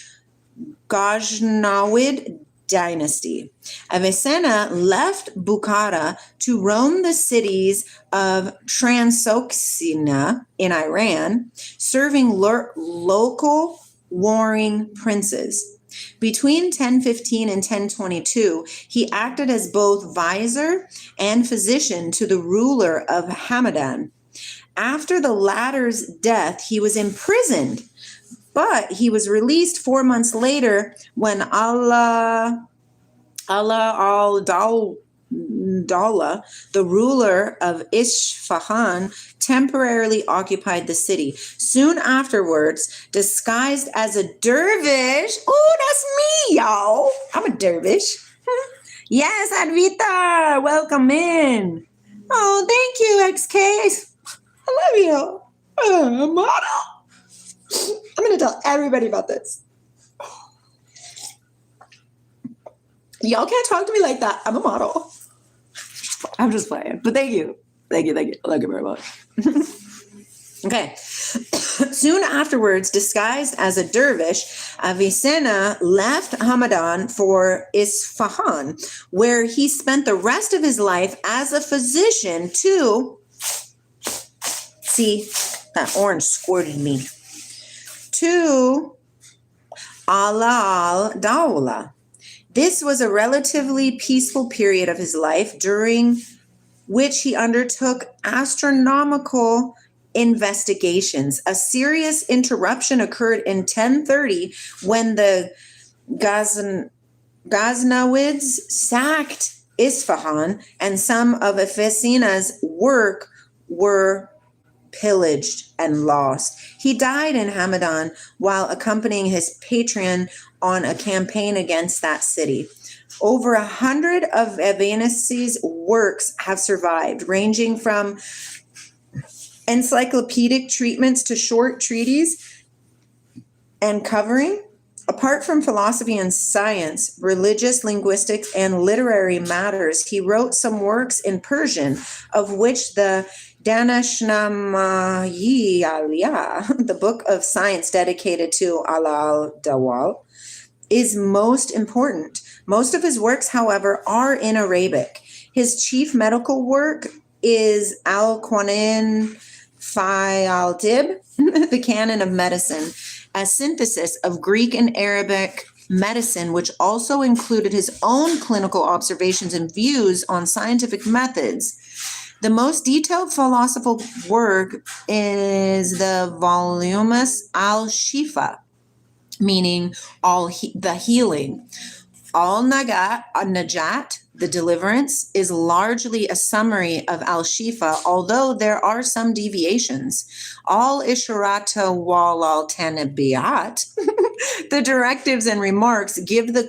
Ghaznavid dynasty. Avicenna left Bukhara to roam the cities of Transoxana in Iran, serving local warring princes. Between 1015 and 1022, he acted as both vizier and physician to the ruler of Hamadan. After the latter's death, he was imprisoned, but he was released 4 months later when Allah al-Dawla, the ruler of Isfahan, temporarily occupied the city. Soon afterwards, disguised as a dervish, oh, that's me, y'all. I'm a dervish. Yes, Advita, welcome in. Oh, thank you, XK. I love you. A model. I'm going to tell everybody about this. Y'all can't talk to me like that. I'm a model. I'm just playing. But thank you. Thank you. Thank you very much. Okay. Soon afterwards, disguised as a dervish, Avicenna left Hamadan for Isfahan, where he spent the rest of his life as a physician to... See, that orange squirted me. To Allah al-Dawla. This was a relatively peaceful period of his life, during which he undertook astronomical investigations. A serious interruption occurred in 1030 when the Ghaznavids sacked Isfahan, and some of Avicenna's work were pillaged and lost. He died in Hamadan while accompanying his patron on a campaign against that city. Over 100 of Avicenna's works have survived, ranging from encyclopedic treatments to short treatises and covering, apart from philosophy and science, religious, linguistics, and literary matters. He wrote some works in Persian, of which the Danashnamayi Aliyah, the book of science dedicated to Al-Dawal, is most important. Most of his works, however, are in Arabic. His chief medical work is Al-Qanin fi al-Tib, the Canon of Medicine, a synthesis of Greek and Arabic medicine, which also included his own clinical observations and views on scientific methods. The most detailed philosophical work is the voluminous Al-Shifa, meaning the healing. Al-Najat, the deliverance, is largely a summary of Al-Shifa, although there are some deviations. Al-Isharata wal al-Tanabiyat, the directives and remarks, give the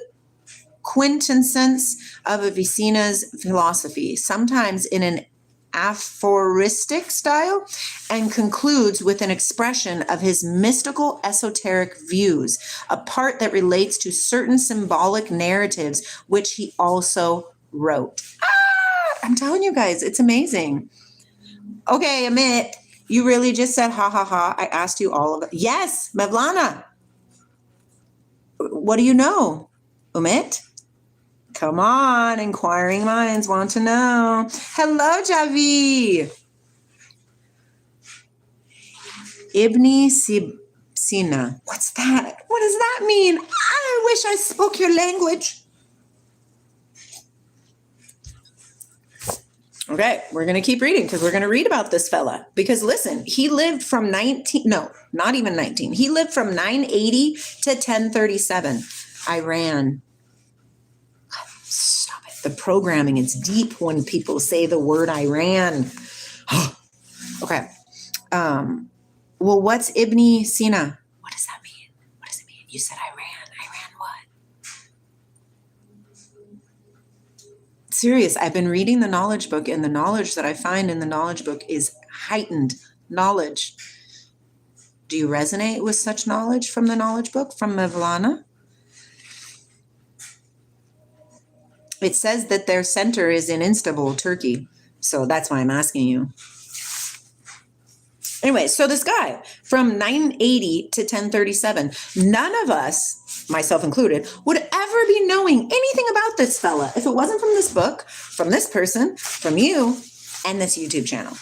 quintessence of Avicenna's philosophy, sometimes in an aphoristic style, and concludes with an expression of his mystical esoteric views, a part that relates to certain symbolic narratives, which he also wrote. I'm telling you guys, it's amazing. Okay, Amit, you really just said ha ha ha. I asked you all of it. Yes, Mevlana. What do you know, Amit? Come on, inquiring minds want to know. Hello, Javi. Ibn Sina. What's that? What does that mean? I wish I spoke your language. Okay, we're going to keep reading because we're going to read about this fella. Because listen, he lived from he lived from 980 to 1037. Iran. Stop it. The programming is deep when people say the word Iran. Okay. Well, what's Ibn Sina? What does that mean? What does it mean? You said Iran. Iran what? Serious. I've been reading the knowledge book, and the knowledge that I find in the knowledge book is heightened knowledge. Do you resonate with such knowledge from the knowledge book from Mevlana? It says that their center is in Istanbul, Turkey. So that's why I'm asking you. Anyway, so this guy from 980 to 1037, none of us, myself included, would ever be knowing anything about this fella if it wasn't from this book, from this person, from you, and this YouTube channel.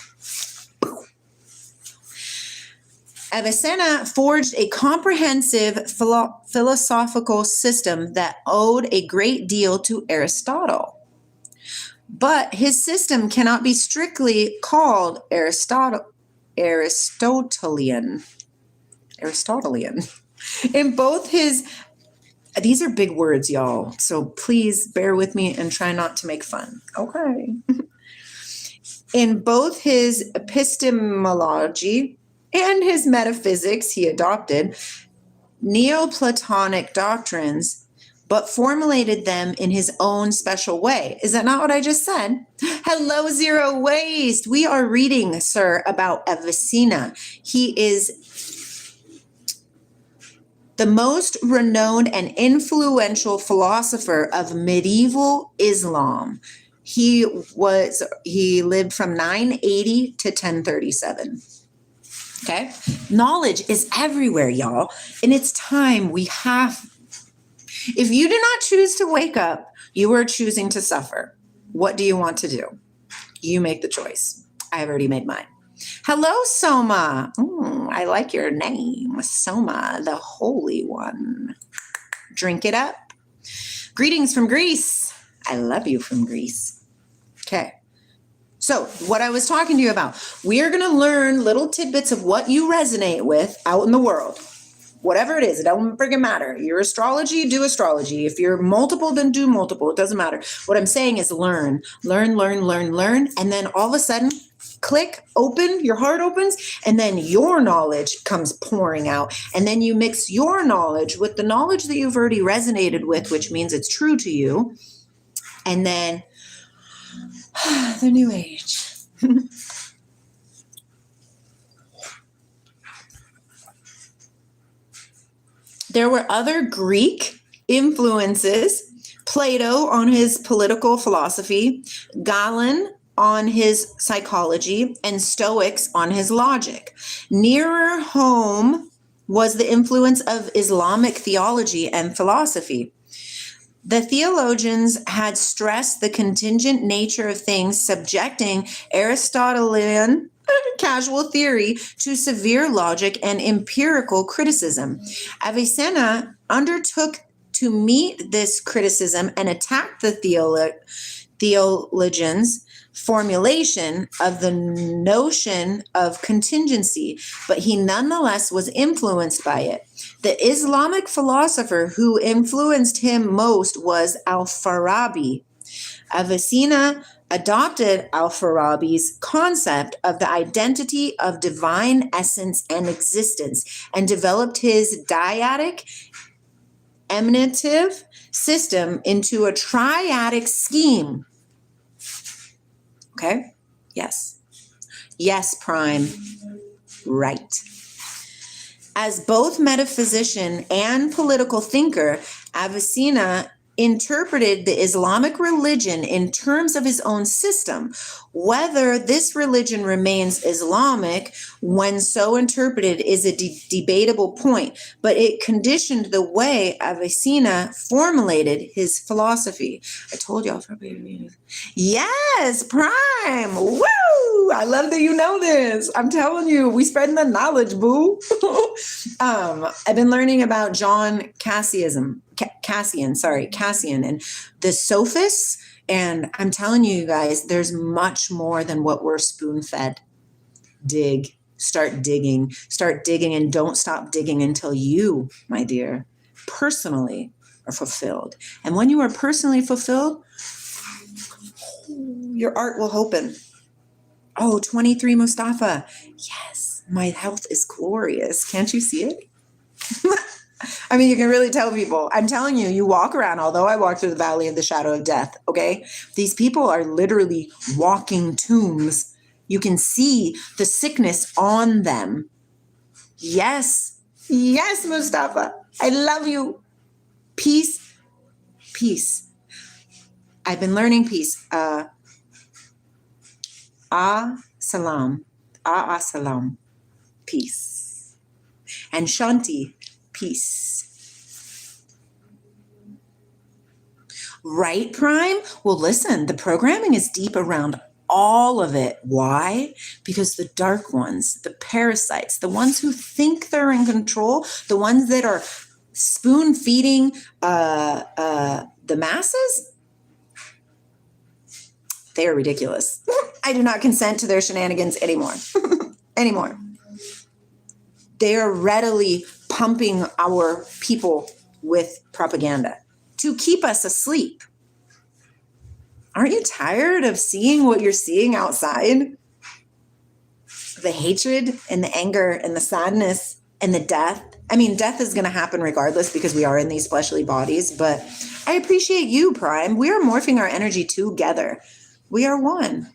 Avicenna forged a comprehensive philosophical system that owed a great deal to Aristotle. But his system cannot be strictly called Aristotelian. In both his, these are big words, y'all, so please bear with me and try not to make fun. Okay. In both his epistemology and his metaphysics, he adopted Neoplatonic doctrines, but formulated them in his own special way. Is that not what I just said? Hello, Zero Waste. We are reading, sir, about Avicenna. He is the most renowned and influential philosopher of medieval Islam. He lived from 980 to 1037. Okay. Knowledge is everywhere, y'all. And it's time if you do not choose to wake up, you are choosing to suffer. What do you want to do? You make the choice. I've already made mine. Hello, Soma. I like your name, Soma, the Holy One. Drink it up. Greetings from Greece. I love you from Greece. Okay. So what I was talking to you about, we are going to learn little tidbits of what you resonate with out in the world. Whatever it is, it don't freaking matter. You're astrology, do astrology. If you're multiple, then do multiple. It doesn't matter. What I'm saying is learn. And then all of a sudden, click, open, your heart opens, and then your knowledge comes pouring out. And then you mix your knowledge with the knowledge that you've already resonated with, which means it's true to you. And then the new age. There were other Greek influences, Plato on his political philosophy, Galen on his psychology, and Stoics on his logic. Nearer home was the influence of Islamic theology and philosophy. The theologians had stressed the contingent nature of things, subjecting Aristotelian casual theory to severe logic and empirical criticism. Avicenna undertook to meet this criticism and attack the theologians' formulation of the notion of contingency, but he nonetheless was influenced by it. The Islamic philosopher who influenced him most was Al-Farabi. Avicenna adopted Al-Farabi's concept of the identity of divine essence and existence and developed his dyadic emanative system into a triadic scheme. Okay? Yes. Yes, Prime. Right. As both metaphysician and political thinker, Avicenna interpreted the Islamic religion in terms of his own system. Whether this religion remains Islamic when so interpreted is a debatable point, but it conditioned the way Avicenna formulated his philosophy. I told y'all. Yes, Prime. Woo! I love that you know this. I'm telling you, we spreading the knowledge, boo. I've been learning about John Cassian, and the sophists. And I'm telling you guys, there's much more than what we're spoon-fed. Start digging, and don't stop digging until you, my dear, personally are fulfilled. And when you are personally fulfilled, your art will open. Oh, 23 Mustafa. Yes, my health is glorious. Can't you see it? I mean, you can really tell people. I'm telling you, you walk around, although I walk through the valley of the shadow of death, okay? These people are literally walking tombs. You can see the sickness on them. Yes. Yes, Mustafa. I love you. Peace. Peace. I've been learning peace. Salam. Salam. Peace. And Shanti. Peace. Right, Prime? Well, listen, the programming is deep around all of it. Why? Because the dark ones, the parasites, the ones who think they're in control, the ones that are spoon feeding the masses, they are ridiculous. I do not consent to their shenanigans anymore. Anymore. They are readily pumping our people with propaganda to keep us asleep. Aren't you tired of seeing what you're seeing outside? The hatred and the anger and the sadness and the death. I mean, death is going to happen regardless because we are in these fleshly bodies, but I appreciate you, Prime. We are morphing our energy together. We are one.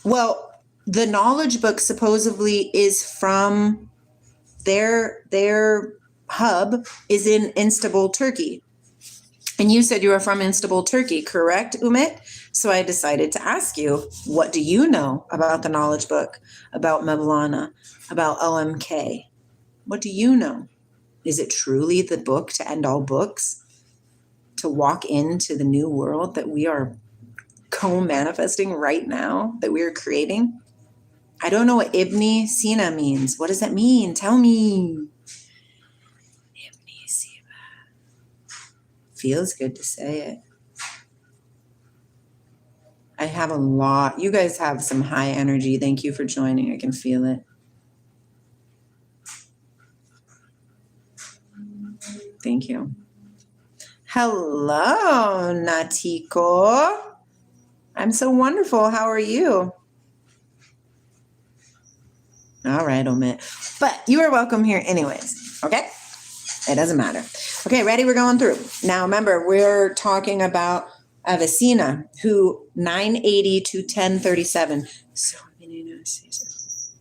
Well, the knowledge book supposedly is from their hub is in Istanbul, Turkey. And you said you are from Istanbul, Turkey, correct, Umit? So I decided to ask you, what do you know about the knowledge book, about Mevlana, about OMK? What do you know? Is it truly the book to end all books? To walk into the new world that we are co-manifesting right now, that we are creating? I don't know what Ibn Sina means. What does that mean? Tell me. Ibn Sina. Feels good to say it. I have a lot. You guys have some high energy. Thank you for joining. I can feel it. Thank you. Hello, Natiko. I'm so wonderful. How are you? All right, omit. But you are welcome here anyways, okay? It doesn't matter. Okay, ready? We're going through. Now, remember, we're talking about Avicenna, who 980 to 1037. So many notices.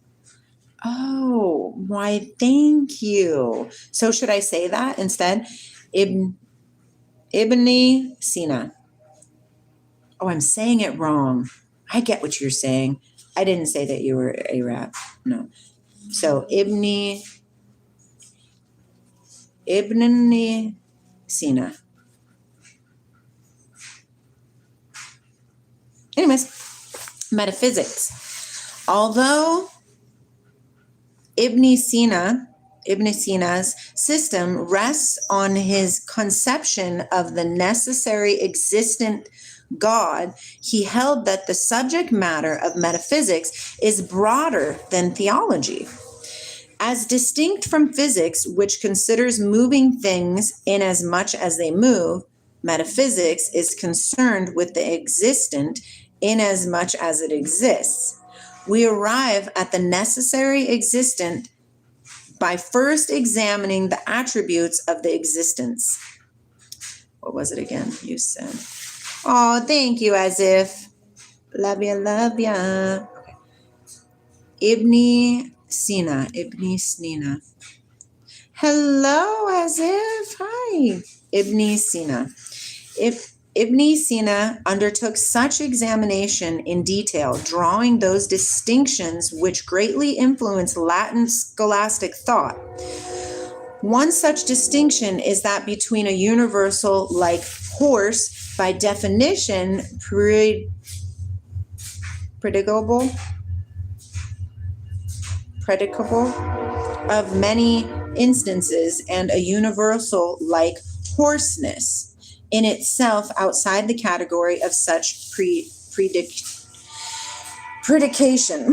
Oh, why, thank you. So should I say that instead? Ibn Sina. Oh, I'm saying it wrong. I get what you're saying. I didn't say that you were Arab. No. So Ibn Sina. Anyways, metaphysics. Although Ibn Sina's system rests on his conception of the necessary existent God, he held that the subject matter of metaphysics is broader than theology. As distinct from physics, which considers moving things in as much as they move, metaphysics is concerned with the existent in as much as it exists. We arrive at the necessary existent by first examining the attributes of the existence. What was it again? You said. Oh, thank you, as if. Love ya, love ya. Okay. Ibn Sina. Hello, as if. Hi. Ibn Sina. Ibn Sina undertook such examination in detail, drawing those distinctions which greatly influenced Latin scholastic thought. One such distinction is that between a universal like horse, by definition, predicable of many instances, and a universal like hoarseness, in itself outside the category of such predication.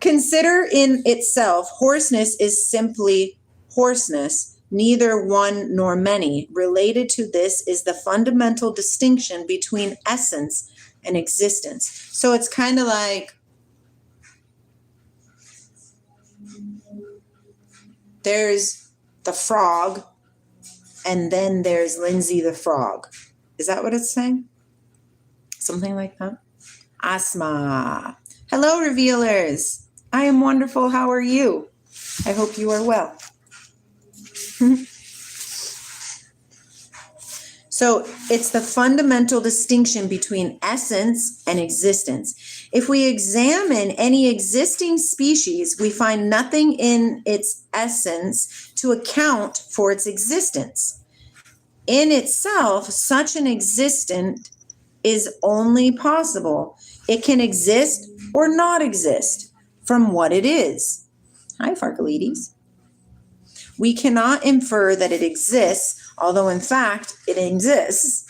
Consider in itself, hoarseness is simply hoarseness, neither one nor many. Related to this is the fundamental distinction between essence and existence. So it's kind of like there's the frog, and then there's Lindsay the frog. Is that what it's saying? Something like that? Asma. Hello, revealers. I am wonderful. How are you? I hope you are well. So it's the fundamental distinction between essence and existence. If we examine any existing species, we find nothing in its essence to account for its existence. In itself, such an existent is only possible. It can exist or not exist from what it is. Hi, Farkalides. We cannot infer that it exists, although in fact it exists.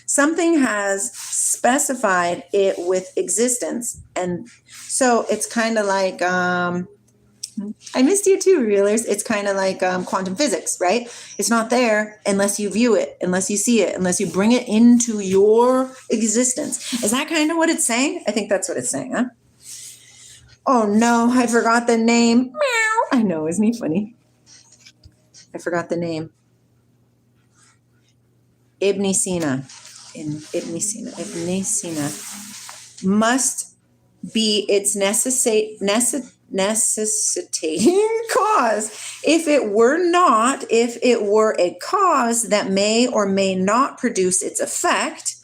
Something has specified it with existence. And so it's kind of like, I missed you too, revealers. It's kind of like quantum physics, right? It's not there unless you view it, unless you see it, unless you bring it into your existence. Is that kind of what it's saying? I think that's what it's saying, huh? Oh no, I forgot the name. Meow. I know, isn't he funny? I forgot the name. Ibn Sina must be its necessitating cause. If it were a cause that may or may not produce its effect,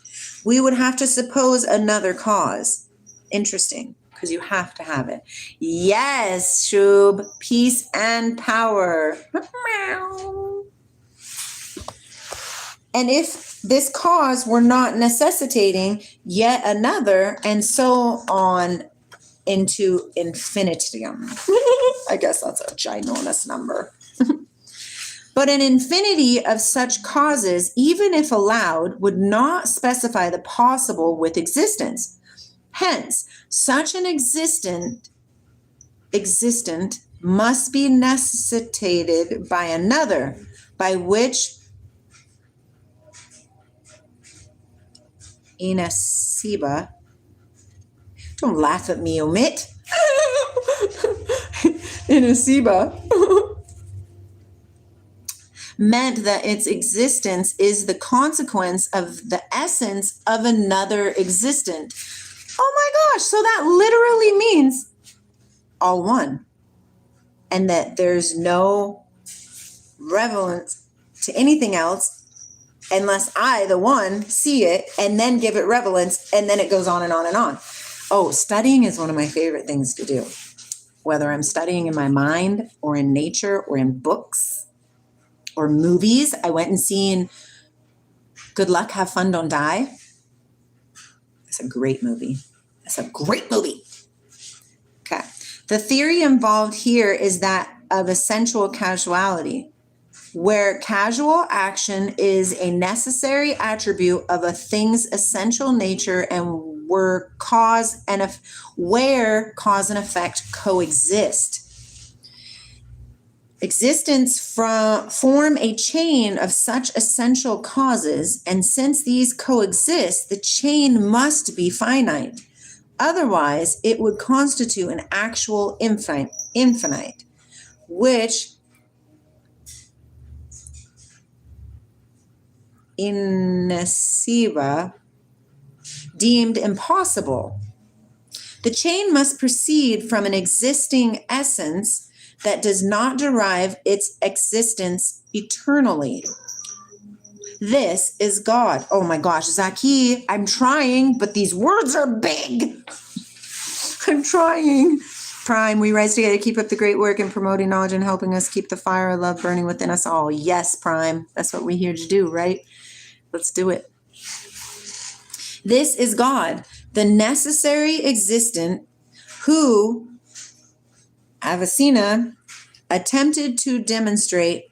we would have to suppose another cause. Interesting, because you have to have it. Yes, Shub, peace and power. And if this cause were not necessitating yet another, and so on into infinitum. I guess that's a ginormous number. But an infinity of such causes, even if allowed, would not specify the possible with existence. Hence, such an existent must be necessitated by another, by which inasiba, don't laugh at me, omit, inasiba, meant that its existence is the consequence of the essence of another existent. Oh my gosh, so that literally means all one. And that there's no relevance to anything else unless I, the one, see it and then give it relevance, and then it goes on and on and on. Oh, studying is one of my favorite things to do. Whether I'm studying in my mind or in nature or in books or movies. I went and seen Good Luck, Have Fun, Don't Die. It's a great movie. It's a great movie. Okay. The theory involved here is that of essential causality, where causal action is a necessary attribute of a thing's essential nature and where cause and effect coexist. Existence form a chain of such essential causes, and since these coexist, the chain must be finite. Otherwise, it would constitute an actual infinite, which inasiba deemed impossible. The chain must proceed from an existing essence that does not derive its existence eternally. This is God. Oh my gosh, Zaki, I'm trying, but these words are big. I'm trying. Prime, we rise together to keep up the great work in promoting knowledge and helping us keep the fire of love burning within us all. Yes, Prime, that's what we're here to do, right? Let's do it. This is God, the necessary existent, who Avicenna attempted to demonstrate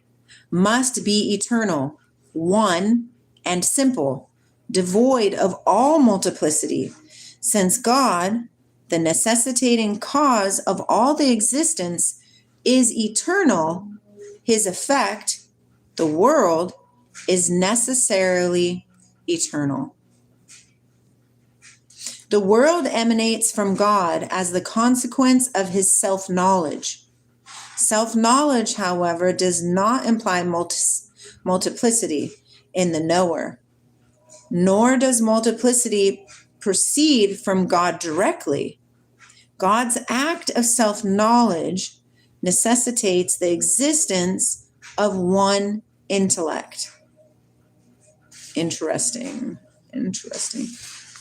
must be eternal, one and simple, devoid of all multiplicity, since God, the necessitating cause of all the existence, is eternal. His effect, the world, is necessarily eternal. The world emanates from God as the consequence of his self-knowledge. Self-knowledge, however, does not imply multiplicity in the knower, nor does multiplicity proceed from God directly. God's act of self-knowledge necessitates the existence of one intellect. Interesting.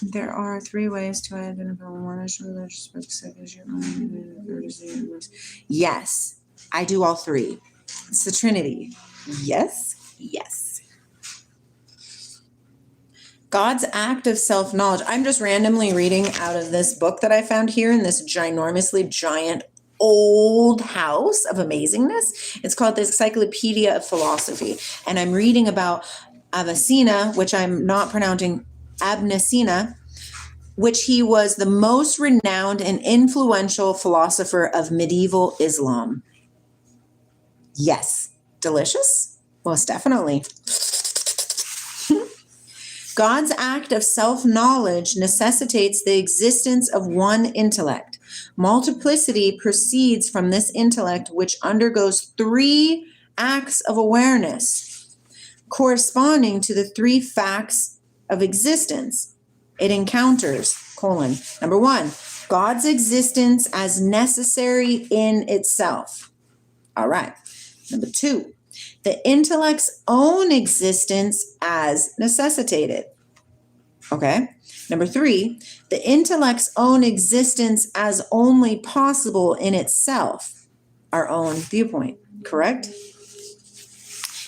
There are three ways to identify one is religious, but second is your own, the third is the universe. Yes, I do all three. It's the Trinity. Yes. God's act of self-knowledge. I'm just randomly reading out of this book that I found here in this ginormously giant old house of amazingness. It's called the Encyclopedia of Philosophy. And I'm reading about Avicenna, which I'm not pronouncing Avicenna, which he was the most renowned and influential philosopher of medieval Islam. Yes. Delicious? Most definitely. God's act of self-knowledge necessitates the existence of one intellect. Multiplicity proceeds from this intellect, which undergoes three acts of awareness, corresponding to the three facts of existence. It encounters, number one, God's existence as necessary in itself. All right. Number two, the intellect's own existence as necessitated. Okay. Number three, the intellect's own existence as only possible in itself, our own viewpoint, correct?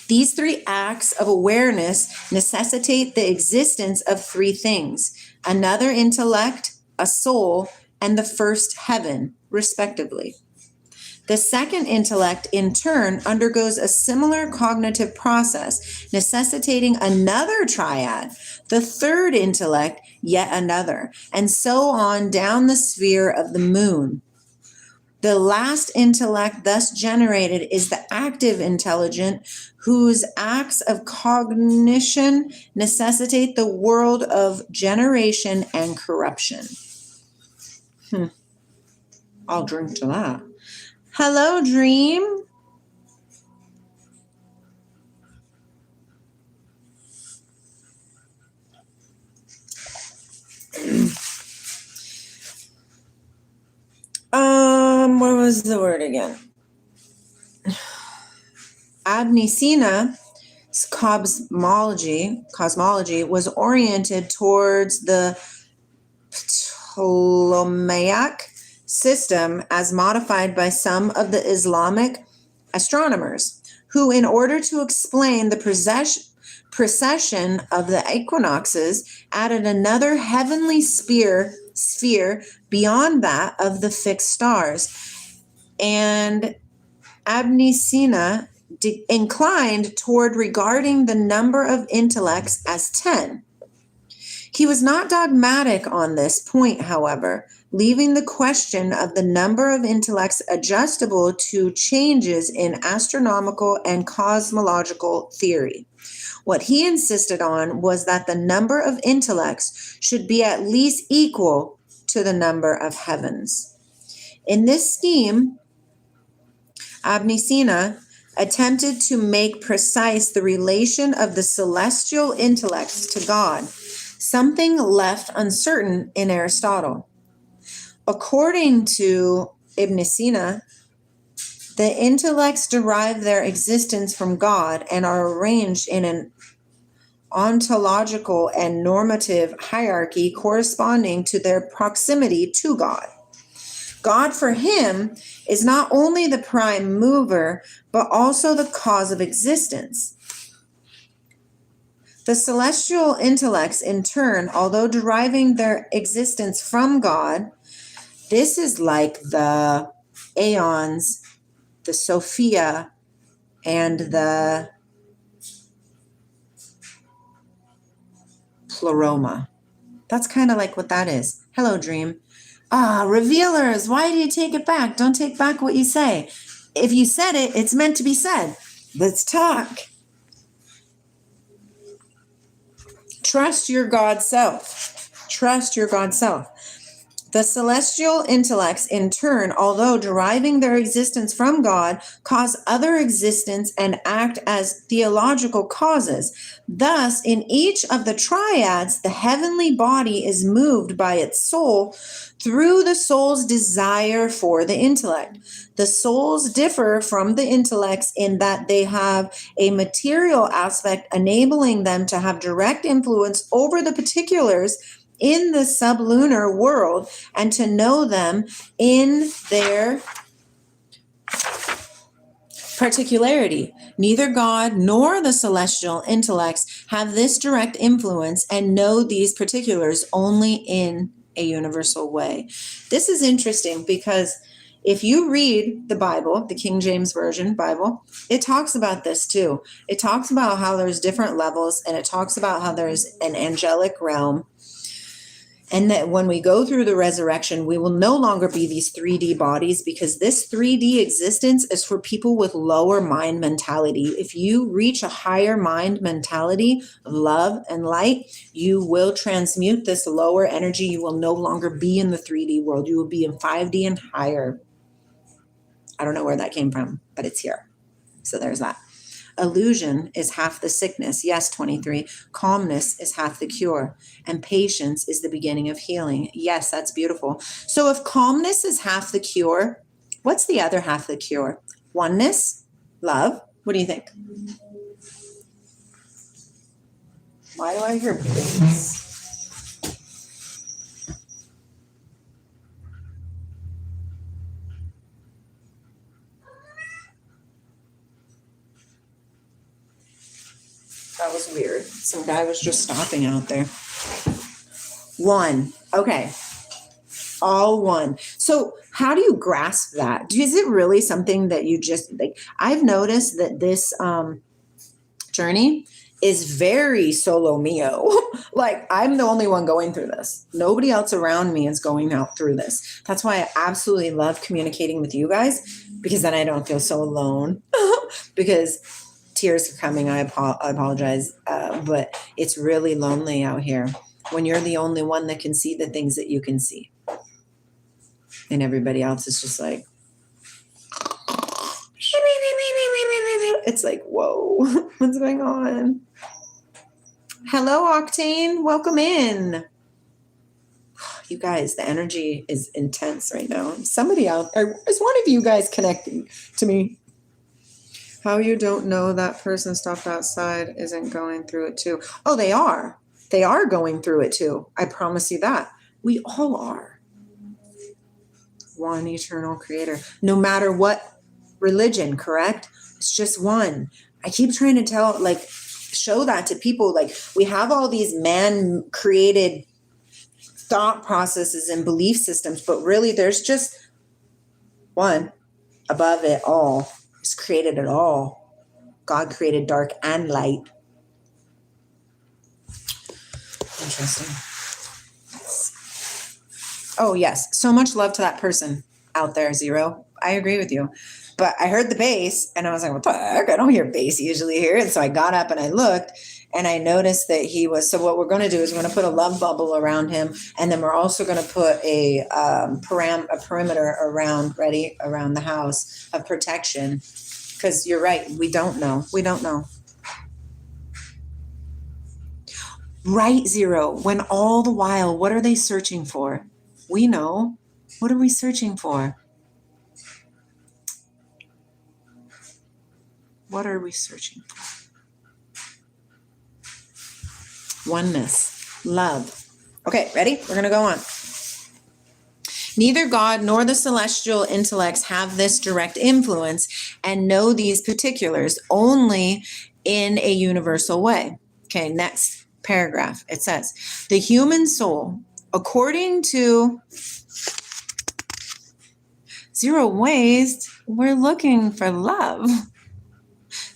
These three acts of awareness necessitate the existence of three things: another intellect, a soul, and the first heaven, respectively. The second intellect, in turn, undergoes a similar cognitive process, necessitating another triad, The third intellect, yet another, and so on down the sphere of the moon. The last intellect thus generated is the active intelligent, whose acts of cognition necessitate the world of generation and corruption. I'll drink to that. Hello, Dream. What was the word again? Abnesina's cosmology was oriented towards the Ptolemaic system as modified by some of the Islamic astronomers, who, in order to explain the precession of the equinoxes, added another heavenly sphere beyond that of the fixed stars. And Abnesina inclined toward regarding the number of intellects as 10. He was not dogmatic on this point, however, leaving the question of the number of intellects adjustable to changes in astronomical and cosmological theory. What he insisted on was that the number of intellects should be at least equal to the number of heavens. In this scheme, Abnesina attempted to make precise the relation of the celestial intellects to God, something left uncertain in Aristotle. According to Ibn Sina, the intellects derive their existence from God and are arranged in an ontological and normative hierarchy corresponding to their proximity to God. God, for him, is not only the prime mover, but also the cause of existence. The celestial intellects, in turn, although deriving their existence from God, this is like the aeons, the Sophia, and the pleroma. That's kind of like what that is. Hello, Dream. Revealers, why do you take it back? Don't take back what you say. If you said it, it's meant to be said. Let's talk. Trust your God self. Trust your God self. The celestial intellects, in turn, although deriving their existence from God, cause other existence and act as theological causes. Thus, in each of the triads, the heavenly body is moved by its soul through the soul's desire for the intellect. The souls differ from the intellects in that they have a material aspect enabling them to have direct influence over the particulars in the sublunar world and to know them in their particularity. Neither God nor the celestial intellects have this direct influence and know these particulars only in a universal way. This is interesting because if you read the Bible, the King James Version Bible, it talks about this too. It talks about how there's different levels, and it talks about how there's an angelic realm. And that when we go through the resurrection, we will no longer be these 3D bodies, because this 3D existence is for people with lower mind mentality. If you reach a higher mind mentality of love and light, you will transmute this lower energy. You will no longer be in the 3D world. You will be in 5D and higher. I don't know where that came from, but it's here. So there's that. Illusion is half the sickness. Yes, 23. Calmness is half the cure. And patience is the beginning of healing. Yes, that's beautiful. So if calmness is half the cure, what's the other half of the cure? Oneness? Love? What do you think? Why do I hear bass? That was weird. Some guy was just stopping out there. One. Okay. All one. So how do you grasp that? Is it really something that you just like? I've noticed that this journey is very solo mio. Like, I'm the only one going through this. Nobody else around me is going out through this. That's why I absolutely love communicating with you guys, because then I don't feel so alone. Because tears are coming. I apologize. But it's really lonely out here when you're the only one that can see the things that you can see. And everybody else is just like, it's like, whoa, what's going on? Hello, Octane. Welcome in. You guys, the energy is intense right now. Somebody out there, is one of you guys connecting to me? How you don't know that person stopped outside isn't going through it too? Oh, they are. They are going through it too. I promise you that. We all are. One eternal creator. No matter what religion, correct? It's just one. I keep trying to show that to people. Like, we have all these man-created thought processes and belief systems, but really there's just one above it all. He's created it all. God created dark and light. Interesting. Oh, yes. So much love to that person out there, Zero. I agree with you. But I heard the bass and I was like, what the heck? I don't hear bass usually here. And so I got up and I looked and I noticed that he was, so what we're going to do is we're going to put a love bubble around him. And then we're also going to put a perimeter around the house of protection. Because you're right. We don't know. We don't know. Right, Zero. When all the while, what are they searching for? We know. What are we searching for? What are we searching for? Oneness, love. Okay, ready? We're going to go on. Neither God nor the celestial intellects have this direct influence and know these particulars only in a universal way. Okay, next paragraph. It says, the human soul, according to Zero Waste, we're looking for love.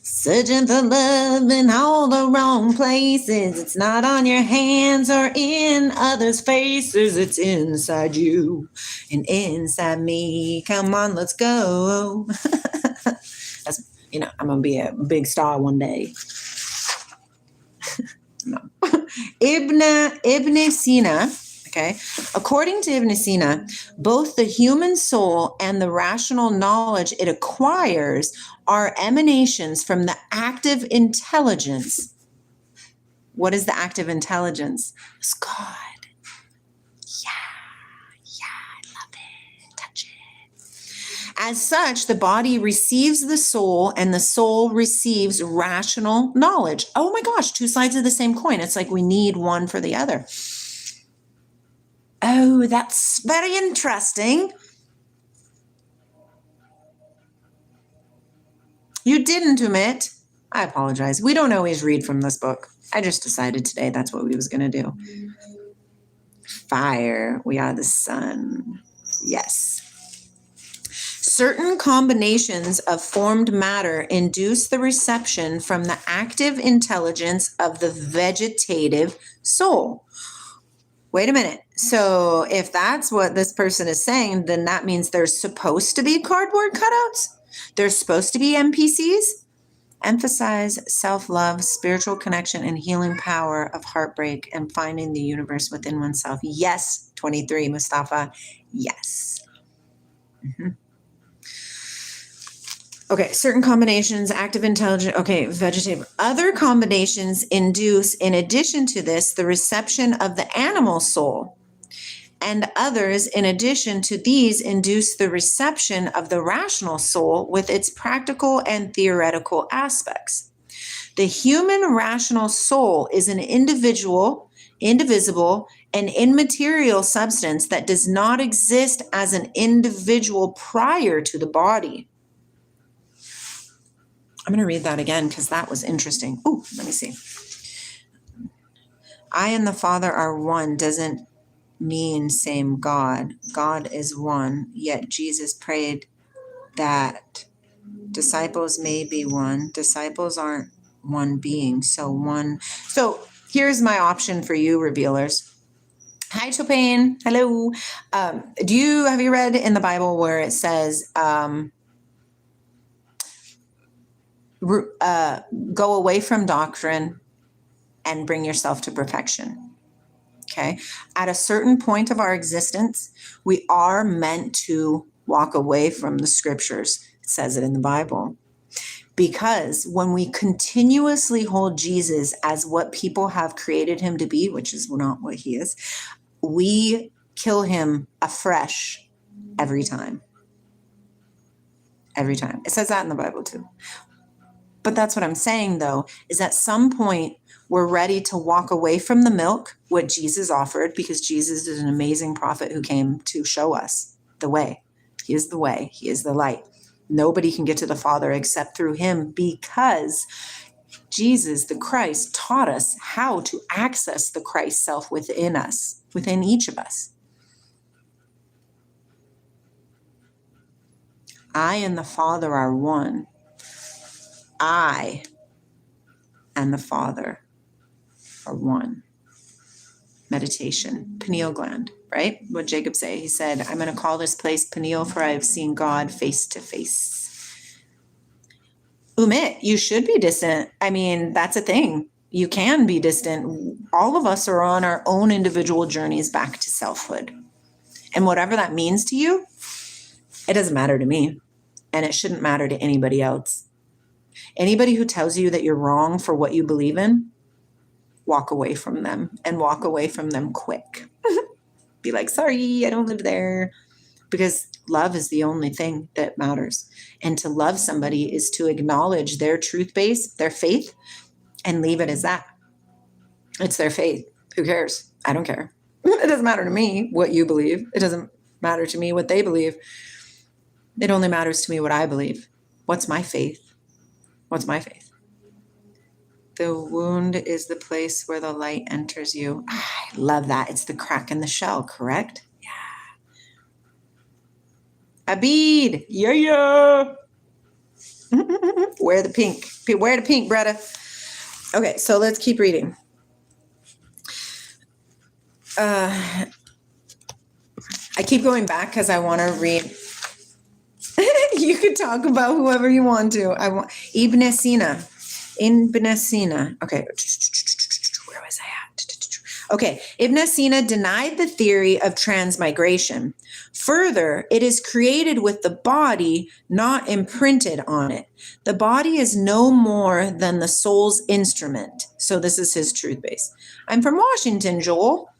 Searching for love in all the wrong places. It's not on your hands or in others' faces. It's inside you and inside me. Come on, let's go. That's, I'm going to be a big star one day. No. Ibn Sina, okay? According to Ibn Sina, both the human soul and the rational knowledge it acquires are emanations from the active intelligence. What is the active intelligence? It's God. Yeah, I love it. Touch it. As such, the body receives the soul and the soul receives rational knowledge. Oh my gosh, two sides of the same coin. It's like we need one for the other. Oh, that's very interesting. You didn't omit. I apologize. We don't always read from this book. I just decided today that's what we was going to do. Fire. We are the sun. Yes. Certain combinations of formed matter induce the reception from the active intelligence of the vegetative soul. Wait a minute. So if that's what this person is saying, then that means there's supposed to be cardboard cutouts? There's supposed to be NPCs? Emphasize self-love, spiritual connection, and healing power of heartbreak and finding the universe within oneself. Yes, 23, Mustafa. Yes. Mm-hmm. Okay, certain combinations, active intelligence, okay, vegetative. Other combinations induce, in addition to this, the reception of the animal soul. And others, in addition to these, induce the reception of the rational soul with its practical and theoretical aspects. The human rational soul is an individual, indivisible, and immaterial substance that does not exist as an individual prior to the body. I'm going to read that again because that was interesting. Oh, let me see. I and the Father are one doesn't mean same God. God is one, yet Jesus prayed that disciples may be one. Disciples aren't one being. So here's my option for you, revealers. Hi, Chopin. Hello. Have you read in the Bible where it says, go away from doctrine and bring yourself to perfection? Okay. At a certain point of our existence, we are meant to walk away from the scriptures. It says it in the Bible. Because when we continuously hold Jesus as what people have created him to be, which is not what he is, we kill him afresh every time. Every time. It says that in the Bible too. But that's what I'm saying, though, is at some point we're ready to walk away from the milk, what Jesus offered, because Jesus is an amazing prophet who came to show us the way. He is the way. He is the light. Nobody can get to the Father except through him, because Jesus, the Christ, taught us how to access the Christ self within us, within each of us. I and the Father are one. I and the Father are one. Meditation, pineal gland, right? What Jacob say? He said, I'm going to call this place Peniel, for I have seen God face to face. Umit, you should be distant. I mean, that's a thing. You can be distant. All of us are on our own individual journeys back to selfhood. And whatever that means to you, it doesn't matter to me. And it shouldn't matter to anybody else. Anybody who tells you that you're wrong for what you believe in, walk away from them, and walk away from them quick. Be like, sorry, I don't live there. Because love is the only thing that matters. And to love somebody is to acknowledge their truth base, their faith, and leave it as that. It's their faith. Who cares? I don't care. It doesn't matter to me what you believe. It doesn't matter to me what they believe. It only matters to me what I believe. What's my faith? What's my faith? The wound is the place where the light enters you. I love that. It's the crack in the shell, correct? Yeah. Abid, yeah. Wear the pink. Wear the pink, Bretta. Okay, so let's keep reading. I keep going back because I want to read. You could talk about whoever you want to. I want Ibn Sina. Okay. Where was I at? Okay. Ibn Sina denied the theory of transmigration. Further, it is created with the body, not imprinted on it. The body is no more than the soul's instrument. So this is his truth base. I'm from Washington, Joel.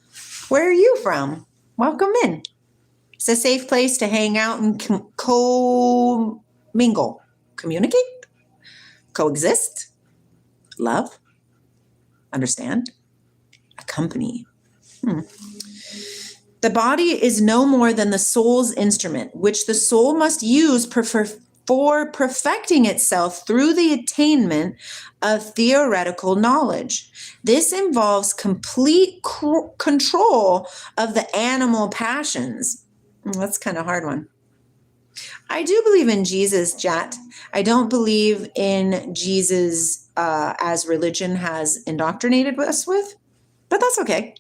Where are you from? Welcome in. It's a safe place to hang out and co-mingle, communicate, coexist, love, understand, accompany. The body is no more than the soul's instrument, which the soul must use for perfecting itself through the attainment of theoretical knowledge. This involves complete control of the animal passions. That's kind of a hard one. I do believe in Jesus, Jat. I don't believe in Jesus as religion has indoctrinated us with, but that's okay.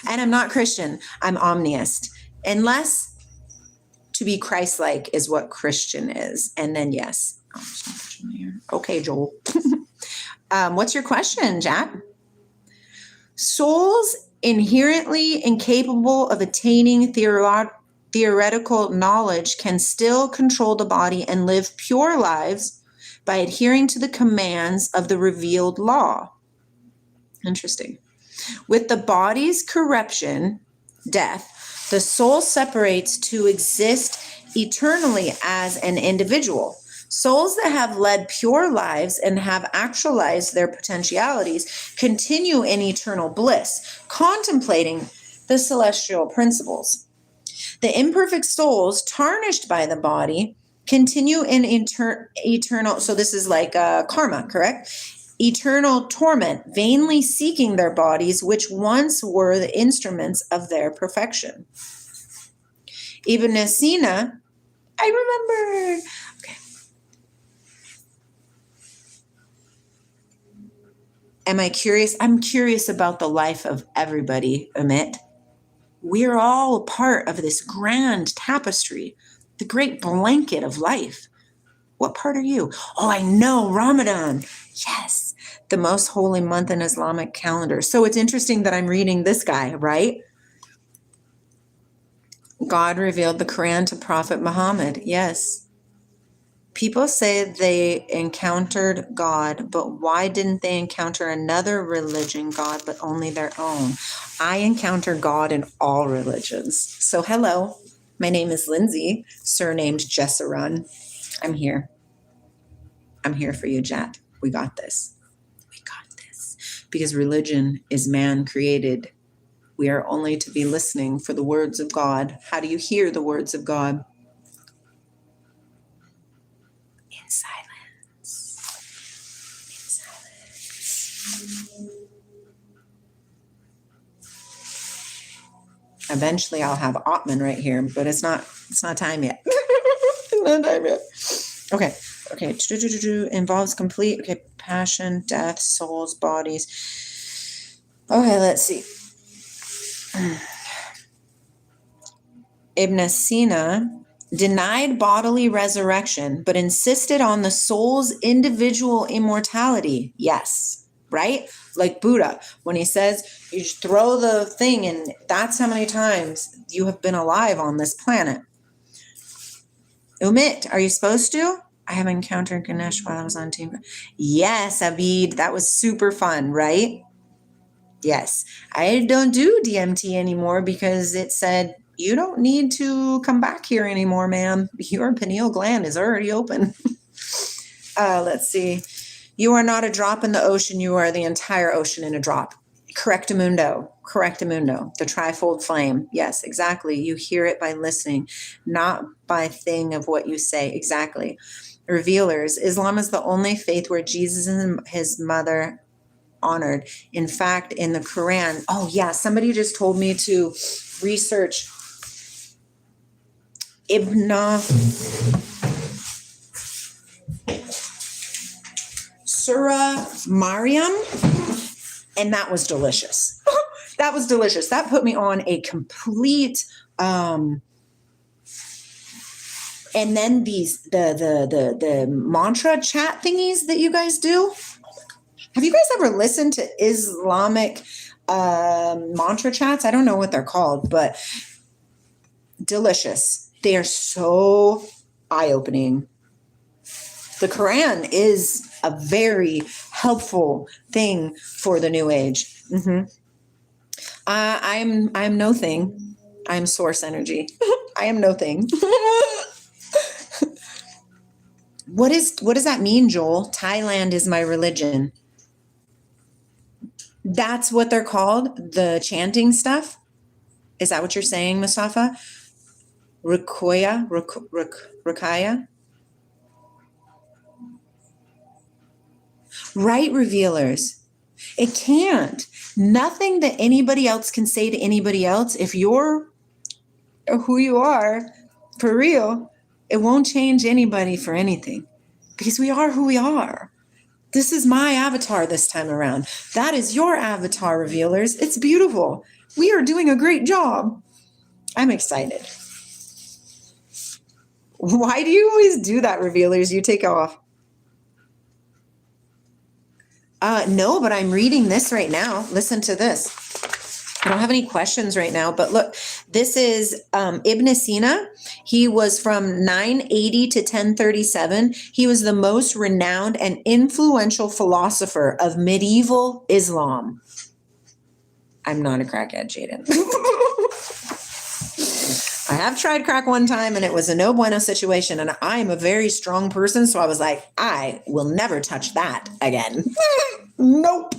And I'm not Christian. I'm omniist. Unless to be Christ-like is what Christian is. And then yes. Oh, there's no question here. Okay, Joel. What's your question, Jat? Souls inherently incapable of attaining theoretical knowledge can still control the body and live pure lives by adhering to the commands of the revealed law. Interesting. With the body's corruption, death, the soul separates to exist eternally as an individual. Souls that have led pure lives and have actualized their potentialities continue in eternal bliss, contemplating the celestial principles. The imperfect souls, tarnished by the body, continue in eternal, so this is like karma, correct? Eternal torment, vainly seeking their bodies, which once were the instruments of their perfection. Ibn Sina, I remember. Okay. Am I curious? I'm curious about the life of everybody, Amit. We're all a part of this grand tapestry, the great blanket of life. What part are you? Oh, I know, Ramadan. Yes, the most holy month in Islamic calendar. So it's interesting that I'm reading this guy, right? God revealed the Quran to Prophet Muhammad. Yes. People say they encountered God, but why didn't they encounter another religion God, but only their own? I encounter God in all religions. So hello, my name is Lindsay, surnamed Jesserun. I'm here. I'm here for you, Jet. We got this. We got this. Because religion is man created. We are only to be listening for the words of God. How do you hear the words of God? In silence. Eventually I'll have Ottman right here, but it's not time yet. It's not time yet. Okay. Involves complete, passion, death, souls, bodies. Okay, let's see. Ibn Sina denied bodily resurrection, but insisted on the soul's individual immortality. Yes, right? Like Buddha, when he says, you just throw the thing and that's how many times you have been alive on this planet. Umit, are you supposed to? I have encountered Ganesh while I was on team. Yes, Abid, that was super fun, right? Yes, I don't do DMT anymore because it said, you don't need to come back here anymore, ma'am. Your pineal gland is already open. Let's see. You are not a drop in the ocean. You are the entire ocean in a drop. Correctamundo. The trifold flame. Yes, exactly. You hear it by listening, not by thing of what you say. Exactly. Revealers. Islam is the only faith where Jesus and his mother honored. In fact, in the Quran, oh yeah, somebody just told me to research Ibn Surah Maryam, and that was delicious. That was delicious. That put me on a complete and then the mantra chat thingies that you guys do. Have you guys ever listened to Islamic mantra chats? I don't know what they're called, but delicious. They are so eye-opening. The Quran is a very helpful thing for the new age. I'm no thing. I'm source energy. I am no thing. What does that mean, Joel? Thailand is my religion. That's what they're called, the chanting stuff? Is that what you're saying, Mustafa? Rakaya? Right, revealers. It can't. Nothing that anybody else can say to anybody else, if you're who you are, for real, it won't change anybody for anything. Because we are who we are. This is my avatar this time around. That is your avatar, revealers. It's beautiful. We are doing a great job. I'm excited. Why do you always do that, revealers? You take off. No, but I'm reading this right now. Listen to this. I don't have any questions right now, but look, this is Ibn Sina. He was from 980 to 1037. He was the most renowned and influential philosopher of medieval Islam. I'm not a crackhead, Jaden. I have tried crack one time and it was a no bueno situation, and I am a very strong person, so I was like, I will never touch that again. Nope.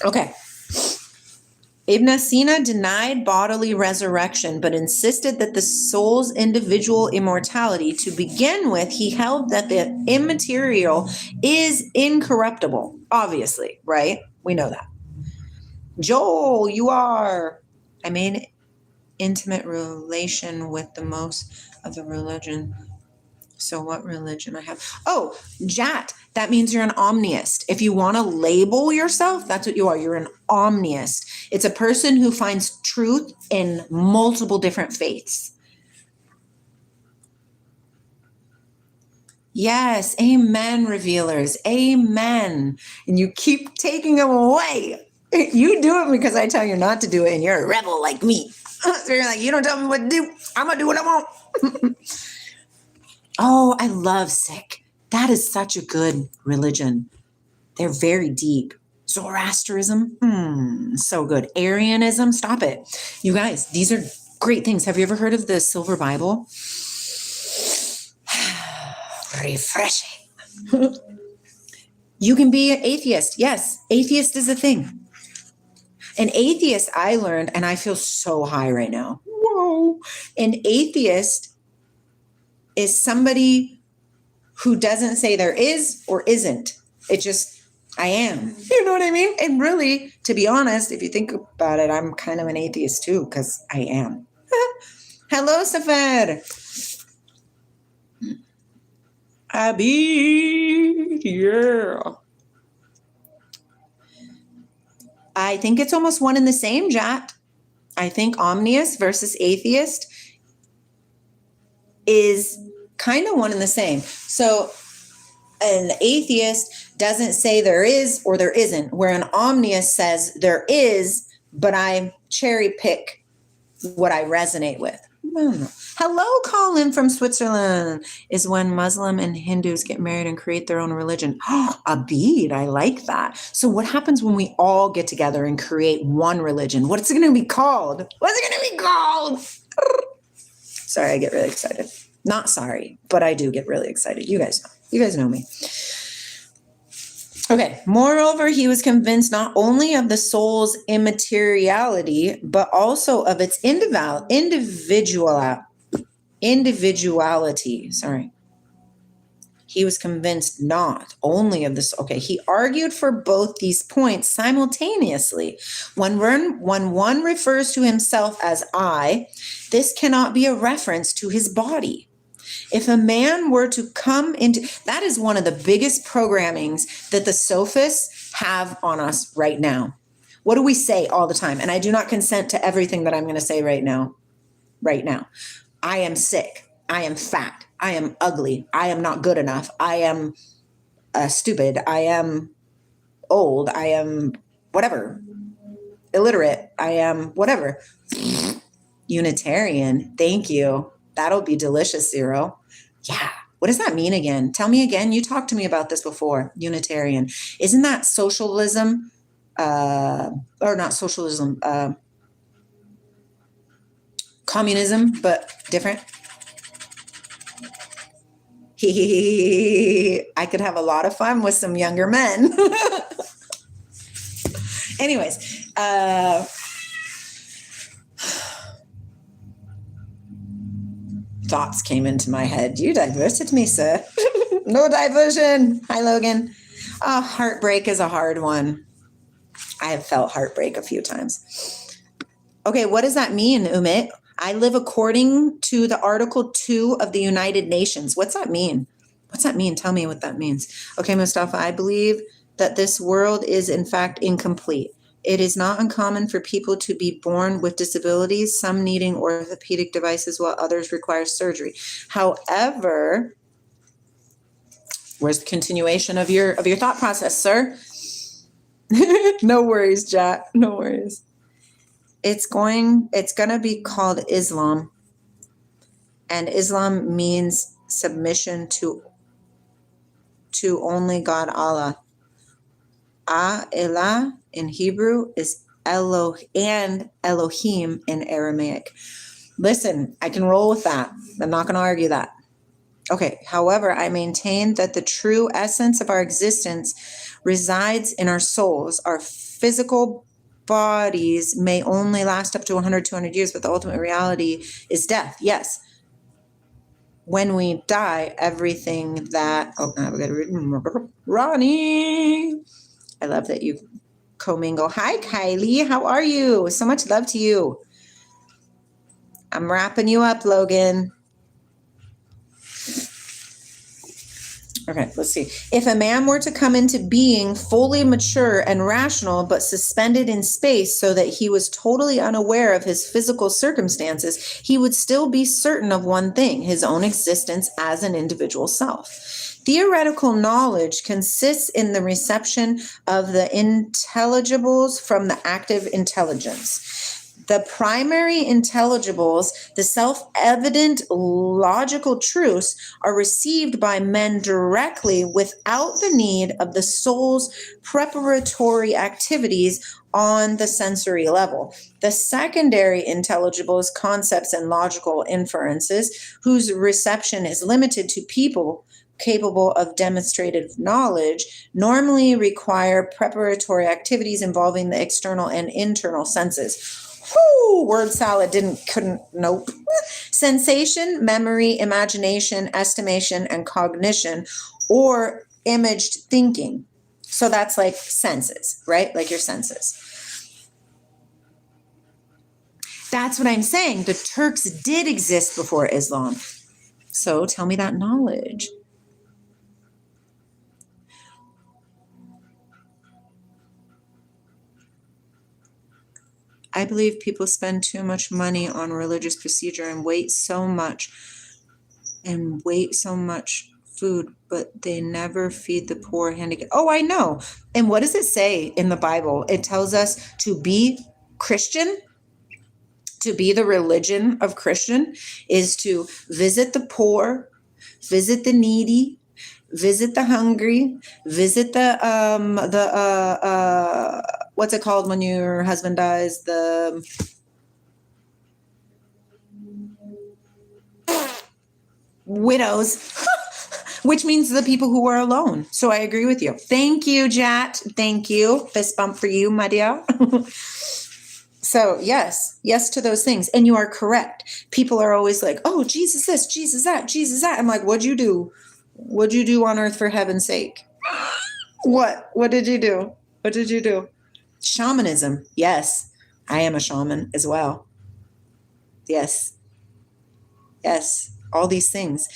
Okay. Ibn Sina denied bodily resurrection, but insisted that the soul's individual immortality. To begin with, he held that the immaterial is incorruptible. Obviously, right? We know that. Joel, you are. I made intimate relation with the most of the religion. So what religion I have? Oh, Jat. That means you're an omniist. If you want to label yourself, that's what you are. You're an omniist. It's a person who finds truth in multiple different faiths. Yes, amen, revealers. Amen. And you keep taking them away. You do it because I tell you not to do it, and you're a rebel like me. So you're like, you don't tell me what to do. I'm going to do what I want. Oh, I love Sikh. That is such a good religion. They're very deep. Zoroastrianism, so good. Arianism, stop it. You guys, these are great things. Have you ever heard of the Silver Bible? Refreshing. You can be an atheist. Yes, atheist is a thing. An atheist, I learned, and I feel so high right now. Whoa. An atheist is somebody who doesn't say there is or isn't. It just, I am. You know what I mean? And really, to be honest, if you think about it, I'm kind of an atheist too, because I am. Hello, Safed. Abby, yeah. I think it's almost one and the same, Jat. I think omnius versus atheist is kind of one and the same. So an atheist doesn't say there is or there isn't, where an omnius says there is, but I cherry pick what I resonate with. Hello, Colin from Switzerland. Is when Muslim and Hindus get married and create their own religion. Abid, I like that. So what happens when we all get together and create one religion? What's it going to be called? What's it going to be called? Sorry, I get really excited. Not sorry, but I do get really excited. You guys know. You guys know me. Okay. Moreover, he was convinced not only of the soul's immateriality, but also of its individuality. Sorry. He was convinced not only of this. Okay. He argued for both these points simultaneously. When one refers to himself as I, this cannot be a reference to his body. If a man were to come into, that is one of the biggest programmings that the sophists have on us right now. What do we say all the time? And I do not consent to everything that I'm going to say right now. I am sick. I am fat. I am ugly. I am not good enough. I am stupid. I am old. I am whatever. Illiterate. I am whatever. Unitarian. Thank you. That'll be delicious, Zero. Yeah. What does that mean again? Tell me again. You talked to me about this before. Unitarian. Isn't that socialism? Or not socialism. Communism, but different. I could have a lot of fun with some younger men. Anyways, thoughts came into my head. You diverted me, sir. No diversion. Hi, Logan. Heartbreak is a hard one. I have felt heartbreak a few times. Okay, what does that mean, Umit? I live according to the Article 2 of the United Nations. What's that mean? What's that mean? Tell me what that means. Okay, Mustafa, I believe that this world is in fact incomplete. It is not uncommon for people to be born with disabilities, some needing orthopedic devices while others require surgery. However, where's the continuation of your thought process, sir? No worries, Jack. No worries. It's going to be called Islam. And Islam means submission to only God Allah. Elah in Hebrew is Elo and Elohim in Aramaic. Listen, I can roll with that. I'm not going to argue that. Okay. However, I maintain that the true essence of our existence resides in our souls. Our physical bodies may only last up to 100, 200 years, but the ultimate reality is death. Yes. When we die, everything that, Ronnie, I love that you commingle. Hi, Kylie. How are you? So much love to you. I'm wrapping you up, Logan. Okay, let's see. If a man were to come into being fully mature and rational, but suspended in space so that he was totally unaware of his physical circumstances, he would still be certain of one thing, his own existence as an individual self. Theoretical knowledge consists in the reception of the intelligibles from the active intelligence. The primary intelligibles, the self-evident logical truths, are received by men directly without the need of the soul's preparatory activities on the sensory level. The secondary intelligibles, concepts, and logical inferences, whose reception is limited to people capable of demonstrated knowledge, normally require preparatory activities involving the external and internal senses. Whoo, word salad nope. Sensation, memory, imagination, estimation, and cognition, or imaged thinking. So that's like senses, right? Like your senses. That's what I'm saying. The Turks did exist before Islam. So tell me that knowledge. I believe people spend too much money on religious procedure and wait so much food, but they never feed the poor handicapped. Oh, I know. And what does it say in the Bible? It tells us to be Christian, to be the religion of Christian is to visit the poor, visit the needy, visit the hungry, visit the what's it called when your husband dies? The widows, which means the people who are alone. So I agree with you. Thank you, Jat. Thank you. Fist bump for you, my dear. So yes to those things. And you are correct. People are always like, oh, Jesus this, Jesus that, Jesus that. I'm like, what'd you do? What'd you do on earth for heaven's sake? What did you do? What did you do? Shamanism. Yes. I am a shaman as well. Yes. All these things.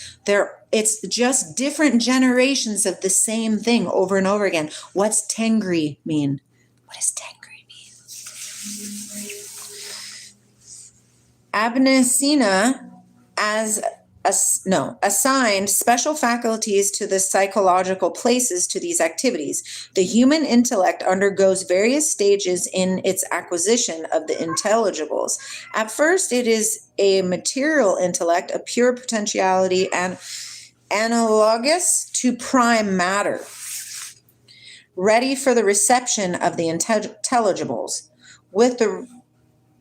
It's just different generations of the same thing over and over again. What's Tengri mean? What does Tengri mean? Abnesina assigned special faculties to the psychological places to these activities. The human intellect undergoes various stages in its acquisition of the intelligibles. At first, it is a material intellect, a pure potentiality, and analogous to prime matter, ready for the reception of the intelligibles. With the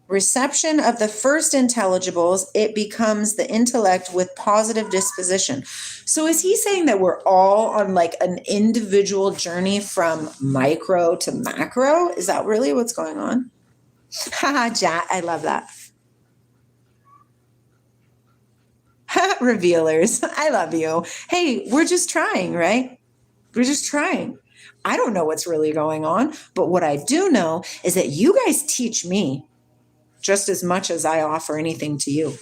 reception of the first intelligibles, it becomes the intellect with positive disposition. So is he saying that we're all on like an individual journey from micro to macro? Is that really what's going on? Haha, Jat, I love that. Revealers, I love you. Hey, we're just trying, right? We're just trying. I don't know what's really going on, but what I do know is that you guys teach me just as much as I offer anything to you.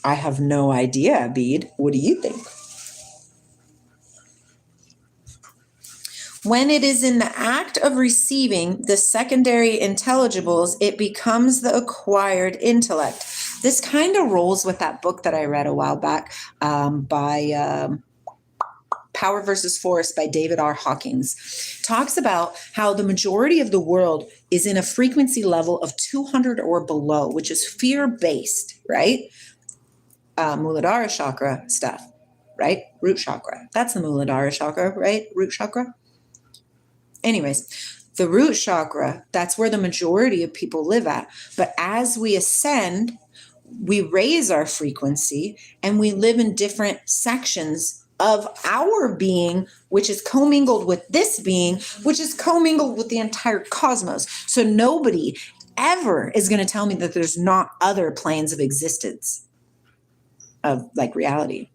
I have no idea, Abid. What do you think? When it is in the act of receiving the secondary intelligibles, it becomes the acquired intellect. This kind of rolls with that book that I read a while back by Power versus Force by David R. Hawkins. Talks about how the majority of the world is in a frequency level of 200 or below, which is fear-based, right? Muladhara chakra stuff, right? Root chakra. That's the Muladhara chakra, right? Root chakra. Anyways, the root chakra, that's where the majority of people live at. But as we ascend, we raise our frequency and we live in different sections of our being, which is commingled with this being, which is commingled with the entire cosmos. So nobody ever is going to tell me that there's not other planes of existence of like reality.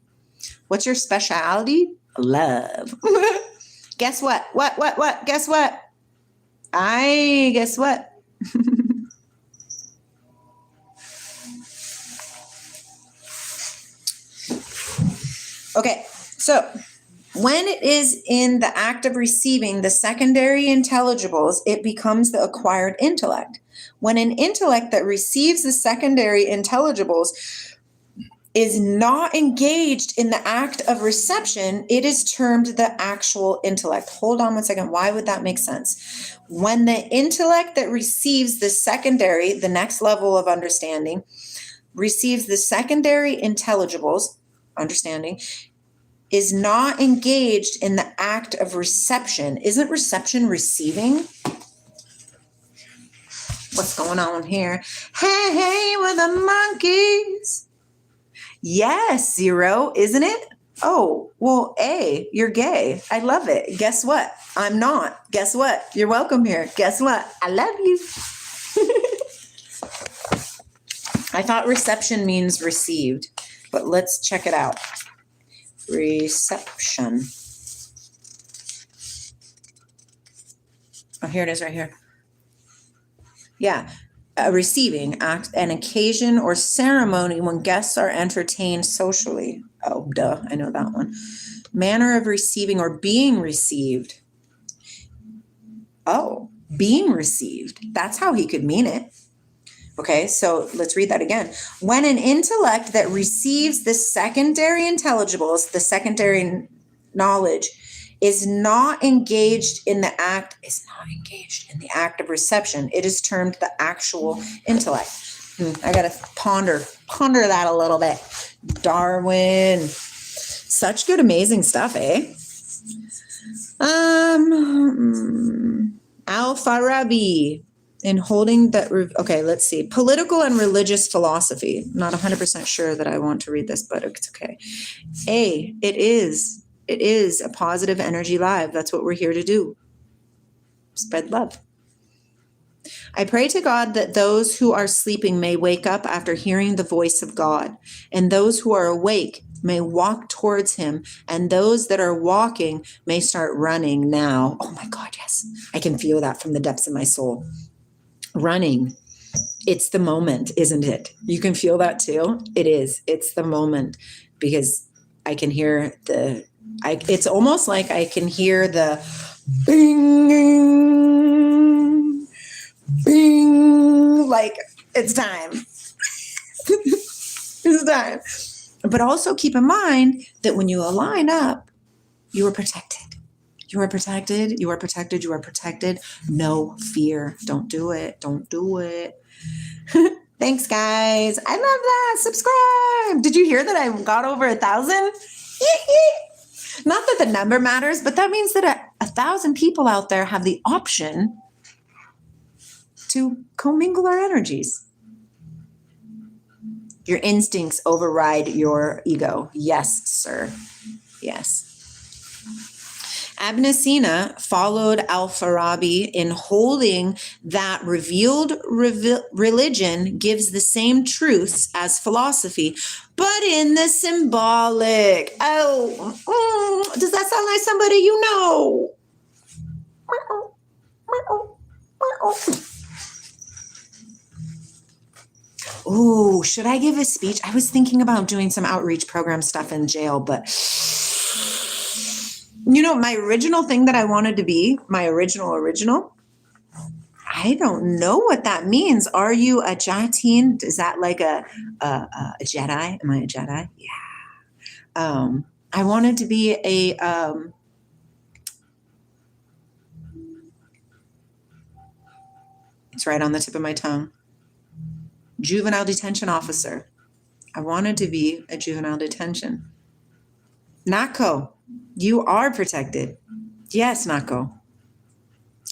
What's your speciality? Love. Guess what? What? Guess what? Guess what? Okay, so when it is in the act of receiving the secondary intelligibles, it becomes the acquired intellect. When an intellect that receives the secondary intelligibles is not engaged in the act of reception, it is termed the actual intellect. Hold on one second. Why would that make sense? When the intellect that receives the secondary, the next level of understanding, receives the secondary intelligibles, understanding, is not engaged in the act of reception. Isn't reception receiving? What's going on here? Hey, hey, with the monkeys. Yes, Zero, isn't it? Oh, well, A, you're gay. I love it. Guess what? I'm not. Guess what? You're welcome here. Guess what? I love you. I thought reception means received, but let's check it out. Reception. Oh, here it is right here. Yeah. A receiving act, an occasion or ceremony when guests are entertained socially. Oh, duh. I know that one. Manner of receiving or being received. Oh, being received. That's how he could mean it. Okay, so let's read that again. When an intellect that receives the secondary intelligibles, the secondary knowledge, is not engaged in the act of reception, it is termed the actual intellect. I gotta ponder that a little bit. Darwin. Such good, amazing stuff, eh? Al-Farabi. In holding that, okay, let's see. Political and religious philosophy. Not 100% sure that I want to read this, but it's okay. It is a positive energy live. That's what we're here to do. Spread love. I pray to God that those who are sleeping may wake up after hearing the voice of God, and those who are awake may walk towards him, and those that are walking may start running now. Oh my God, yes. I can feel that from the depths of my soul. Running. It's the moment, isn't it? You can feel that too. It is. It's the moment, because I can hear it's almost like I can hear the bing, bing, like it's time. It's time. But also keep in mind that when you align up, you are protected. You are protected. You are protected. You are protected. No fear. Don't do it. Don't do it. Thanks, guys. I love that. Subscribe. Did you hear that I got over 1,000? Not that the number matters, but that means that 1,000 people out there have the option to commingle our energies. Your instincts override your ego. Yes, sir. Yes. Ibn Sina followed Al-Farabi in holding that revealed religion gives the same truths as philosophy, but in the symbolic. Does that sound like somebody you know? Oh, should I give a speech? I was thinking about doing some outreach program stuff in jail, but you know, my original thing that I wanted to be, my original, I don't know what that means. Are you a Jatin? Is that like a Jedi? Am I a Jedi? Yeah. I wanted to be it's right on the tip of my tongue. Juvenile detention officer. I wanted to be a juvenile detention. Nako, you are protected. Yes, Nako.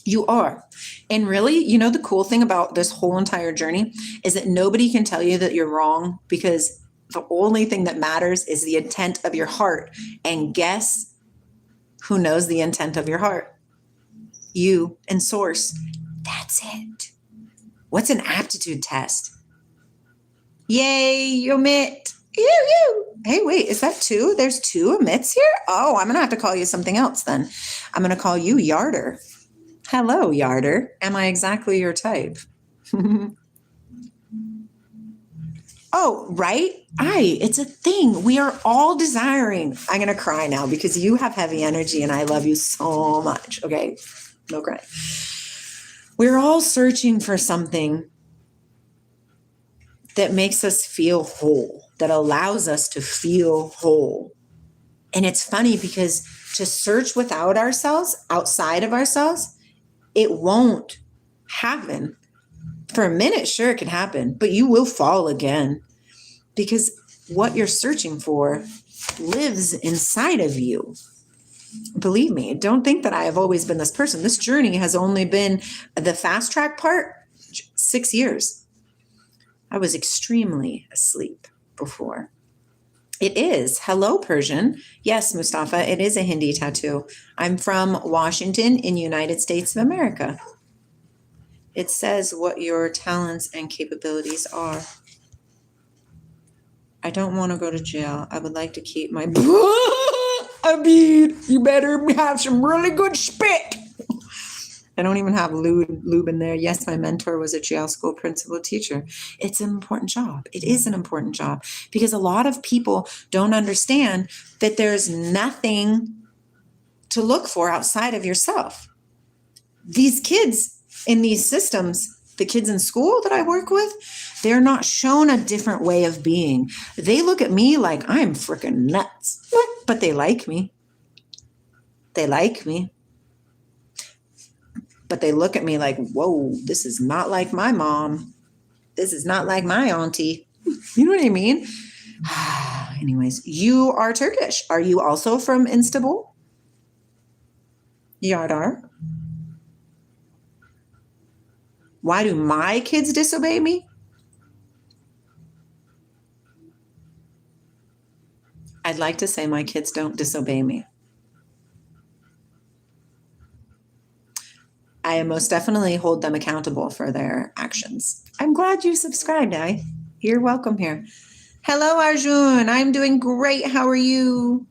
You are. And really, you know, the cool thing about this whole entire journey is that nobody can tell you that you're wrong, because the only thing that matters is the intent of your heart. And guess who knows the intent of your heart? You and Source. That's it. What's an aptitude test? Yay, you omit. You. Hey, wait, is that 2? There's 2 omits here? Oh, I'm going to have to call you something else then. I'm going to call you Yarder. Hello, Yarder. Am I exactly your type? Oh, right? It's a thing. We are all desiring. I'm going to cry now because you have heavy energy and I love you so much. Okay? No crying. We're all searching for something that makes us feel whole, that allows us to feel whole. And it's funny because to search without ourselves, outside of ourselves, it won't happen. For a minute, sure, it can happen, but you will fall again because what you're searching for lives inside of you. Believe me, don't think that I have always been this person. This journey has only been the fast track part, 6 years. I was extremely asleep before. It is. Hello, Persian. Yes, Mustafa, it is a Hindi tattoo. I'm from Washington in United States of America. It says what your talents and capabilities are. I don't want to go to jail. I would like to keep my... Abid, you better have some really good spit. I don't even have lube in there. Yes, my mentor was a jail school principal teacher. It's an important job. It is an important job because a lot of people don't understand that there's nothing to look for outside of yourself. These kids in these systems, the kids in school that I work with, they're not shown a different way of being. They look at me like I'm freaking nuts, but they like me. They like me. But they look at me like, whoa, this is not like my mom. This is not like my auntie. You know what I mean? Anyways, you are Turkish. Are you also from Istanbul? Yardar? Why do my kids disobey me? I'd like to say my kids don't disobey me. I most definitely hold them accountable for their actions. I'm glad you subscribed, You're welcome here. Hello, Arjun. I'm doing great. How are you?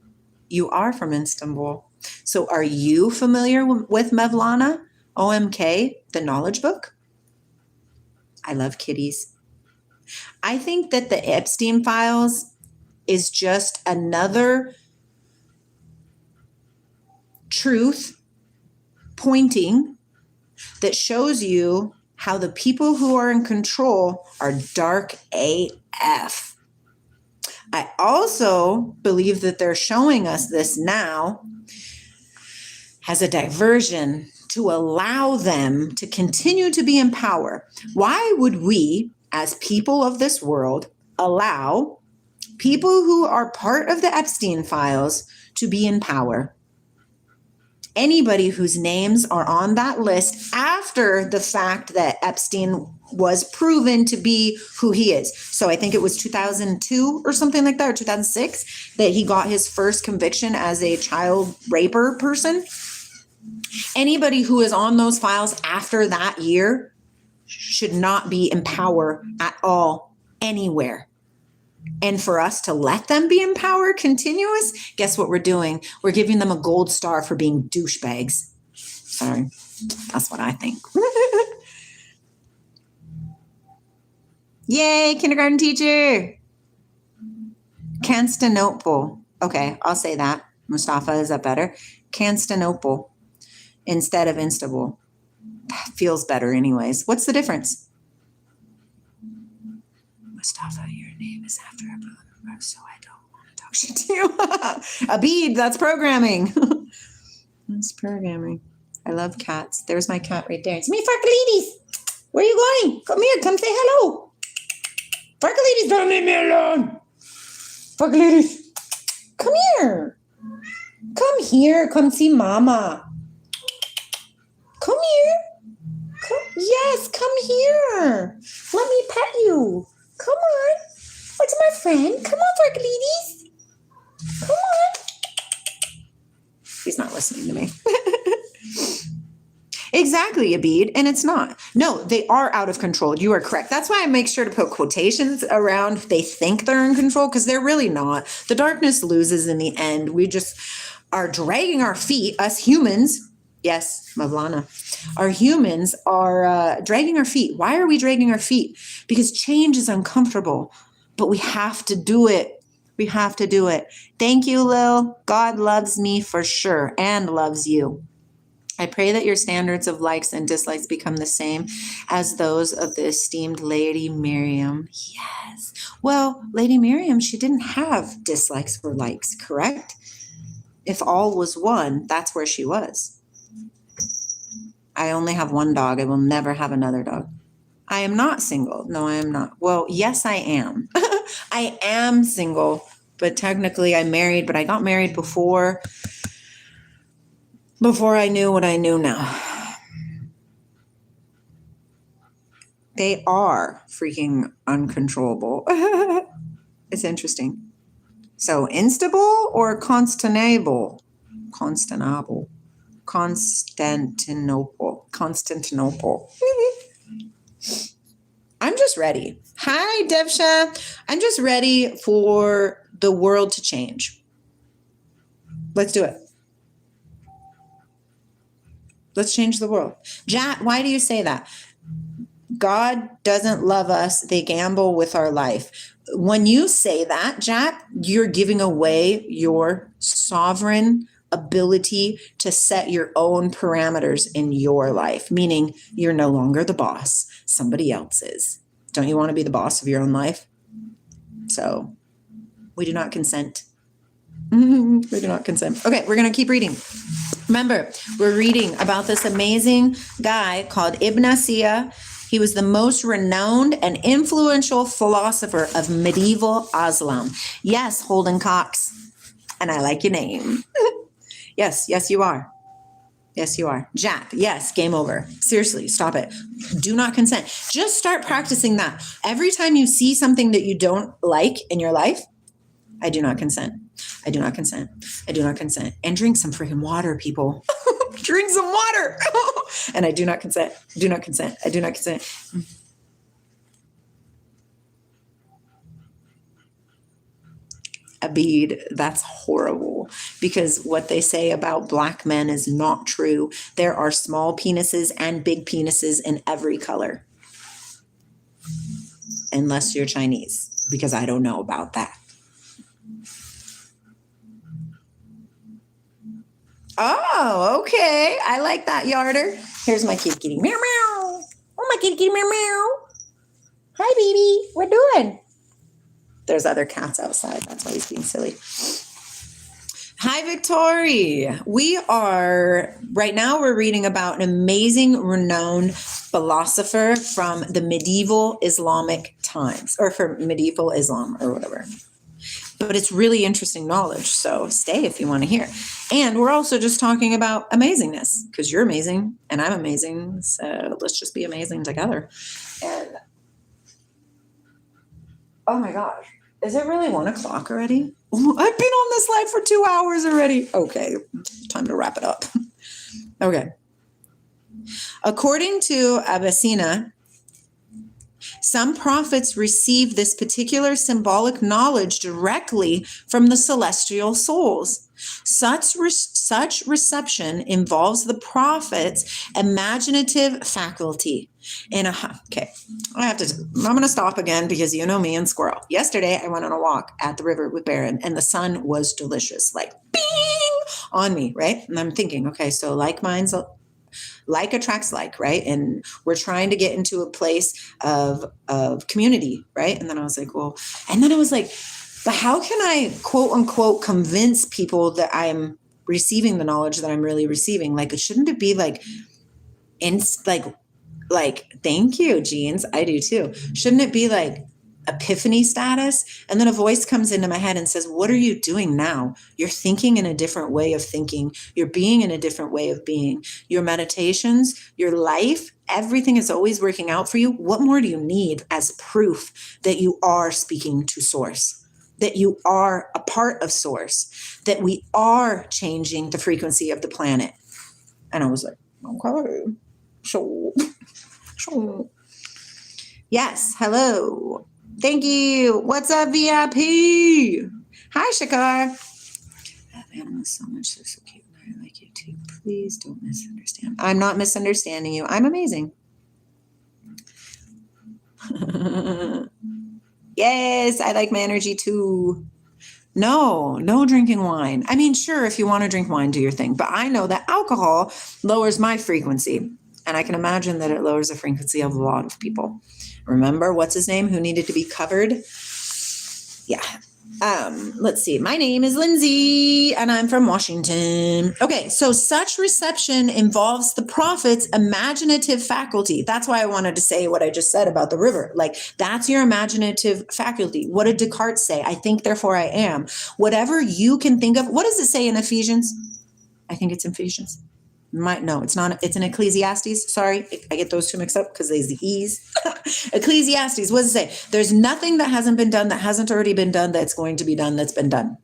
You are from Istanbul. So are you familiar with Mevlana, OMK, the knowledge book? I love kitties. I think that the Epstein files is just another truth pointing that shows you how the people who are in control are dark AF. I also believe that they're showing us this now as a diversion to allow them to continue to be in power. Why would we, as people of this world, allow people who are part of the Epstein files to be in power? Anybody whose names are on that list after the fact that Epstein was proven to be who he is. So I think it was 2002 or something like that, or 2006, that he got his first conviction as a child raper person. Anybody who is on those files after that year should not be in power at all, anywhere. And for us to let them be in power continuous, guess what we're doing? We're giving them a gold star for being douchebags. Sorry, that's what I think. Yay, kindergarten teacher. Constantinople. Okay, I'll say that. Mustafa, is that better? Constantinople instead of Istanbul. Feels better anyways. What's the difference? Mustafa, your name is after a program, so I don't want to talk shit to you. Abid, that's programming. That's programming. I love cats. There's my cat right there. It's me, Farkalides. Where are you going? Come here. Come say hello. Farkalides, don't leave me alone. Farkalides, come here. Come here. Come see mama. Come here. Yes, come here. Let me pet you. Come on. What's my friend? Come on, Farkalides. Come on. He's not listening to me. Exactly, Abid. And it's not. No, they are out of control. You are correct. That's why I make sure to put quotations around they think they're in control, because they're really not. The darkness loses in the end. We just are dragging our feet, us humans. Yes, Mavlana. Our humans are dragging our feet. Why are we dragging our feet? Because change is uncomfortable. but we have to do it. We have to do it. Thank you, Lil. God loves me for sure and loves you. I pray that your standards of likes and dislikes become the same as those of the esteemed Lady Miriam. Yes. Well, Lady Miriam, she didn't have dislikes or likes, correct? If all was one, that's where she was. I only have one dog. I will never have another dog. I am not single. No, I am not. Well, yes, I am. I am single, but technically I'm married, but I got married before I knew what I knew now. They are freaking uncontrollable. It's interesting. So instable or constantable? Constantable. Constantinople. I'm just ready. Hi, Devsha. I'm just ready for the world to change. Let's do it. Let's change the world. Jack, why do you say that? God doesn't love us. They gamble with our life. When you say that, Jack, you're giving away your sovereign ability to set your own parameters in your life, meaning you're no longer the boss. Somebody else is. Don't you want to be the boss of your own life? So we do not consent. We do not consent. Okay, we're going to keep reading. Remember, we're reading about this amazing guy called Ibn Sina. He was the most renowned and influential philosopher of medieval Islam. Yes, Holden Cox. And I like your name. Yes, you are. Yes, you are. Jack, yes, game over. Seriously, stop it. Do not consent. Just start practicing that. Every time you see something that you don't like in your life, I do not consent. I do not consent. I do not consent. And drink some freaking water, people. Drink some water. And I do not consent. Do not consent. I do not consent. Abid, that's horrible, because what they say about black men is not true. There are small penises and big penises in every color. Unless you're Chinese, because I don't know about that. Oh, okay. I like that, Yarder. Here's my kitty. Meow, meow. Oh, my kitty, meow, meow. Hi, baby. What doing? There's other cats outside. That's why he's being silly. Hi, Victoria. Right now we're reading about an amazing, renowned philosopher from the medieval Islamic times, or from medieval Islam or whatever. But it's really interesting knowledge, so stay if you want to hear. And we're also just talking about amazingness, because you're amazing and I'm amazing, so let's just be amazing together. And oh my gosh, is it really 1:00 already? I've been on this live for 2 hours already. Okay, time to wrap it up. Okay. According to Avicenna, some prophets received this particular symbolic knowledge directly from the celestial souls. Such reception involves the prophet's imaginative faculty. I'm going to stop again because you know me and squirrel. Yesterday, I went on a walk at the river with Baron, and the sun was delicious, like bing on me, right? And I'm thinking, okay, so like attracts like, right? And we're trying to get into a place of community, right? And then I was like, but how can I quote unquote convince people that I'm receiving the knowledge that I'm really receiving? Like, shouldn't it be like thank you, Jeans. I do too. Shouldn't it be like epiphany status? And then a voice comes into my head and says, what are you doing now? You're thinking in a different way of thinking. You're being in a different way of being. Your meditations, your life, everything is always working out for you. What more do you need as proof that you are speaking to source? That you are a part of source? That we are changing the frequency of the planet? And I was like, okay, so. Yes, hello. Thank you. What's up, VIP? Hi, Shakar. I love animals so much. They're so cute. And I like you too. Please don't misunderstand. I'm not misunderstanding you. I'm amazing. Yes, I like my energy too. No drinking wine. I mean, sure, if you want to drink wine, do your thing. But I know that alcohol lowers my frequency. And I can imagine that it lowers the frequency of a lot of people. Remember, what's his name, who needed to be covered? Yeah. Let's see. My name is Lindsay and I'm from Washington. Okay, so such reception involves the prophet's imaginative faculty. That's why I wanted to say what I just said about the river. Like, that's your imaginative faculty. What did Descartes say? I think, therefore I am. Whatever you can think of. What does it say in Ephesians? I think it's in Ephesians. No, it's not. It's in Ecclesiastes. Sorry, I get those two mixed up because there's the E's. Ecclesiastes, what does it say? There's nothing that hasn't been done, that hasn't already been done, that's going to be done, that's been done.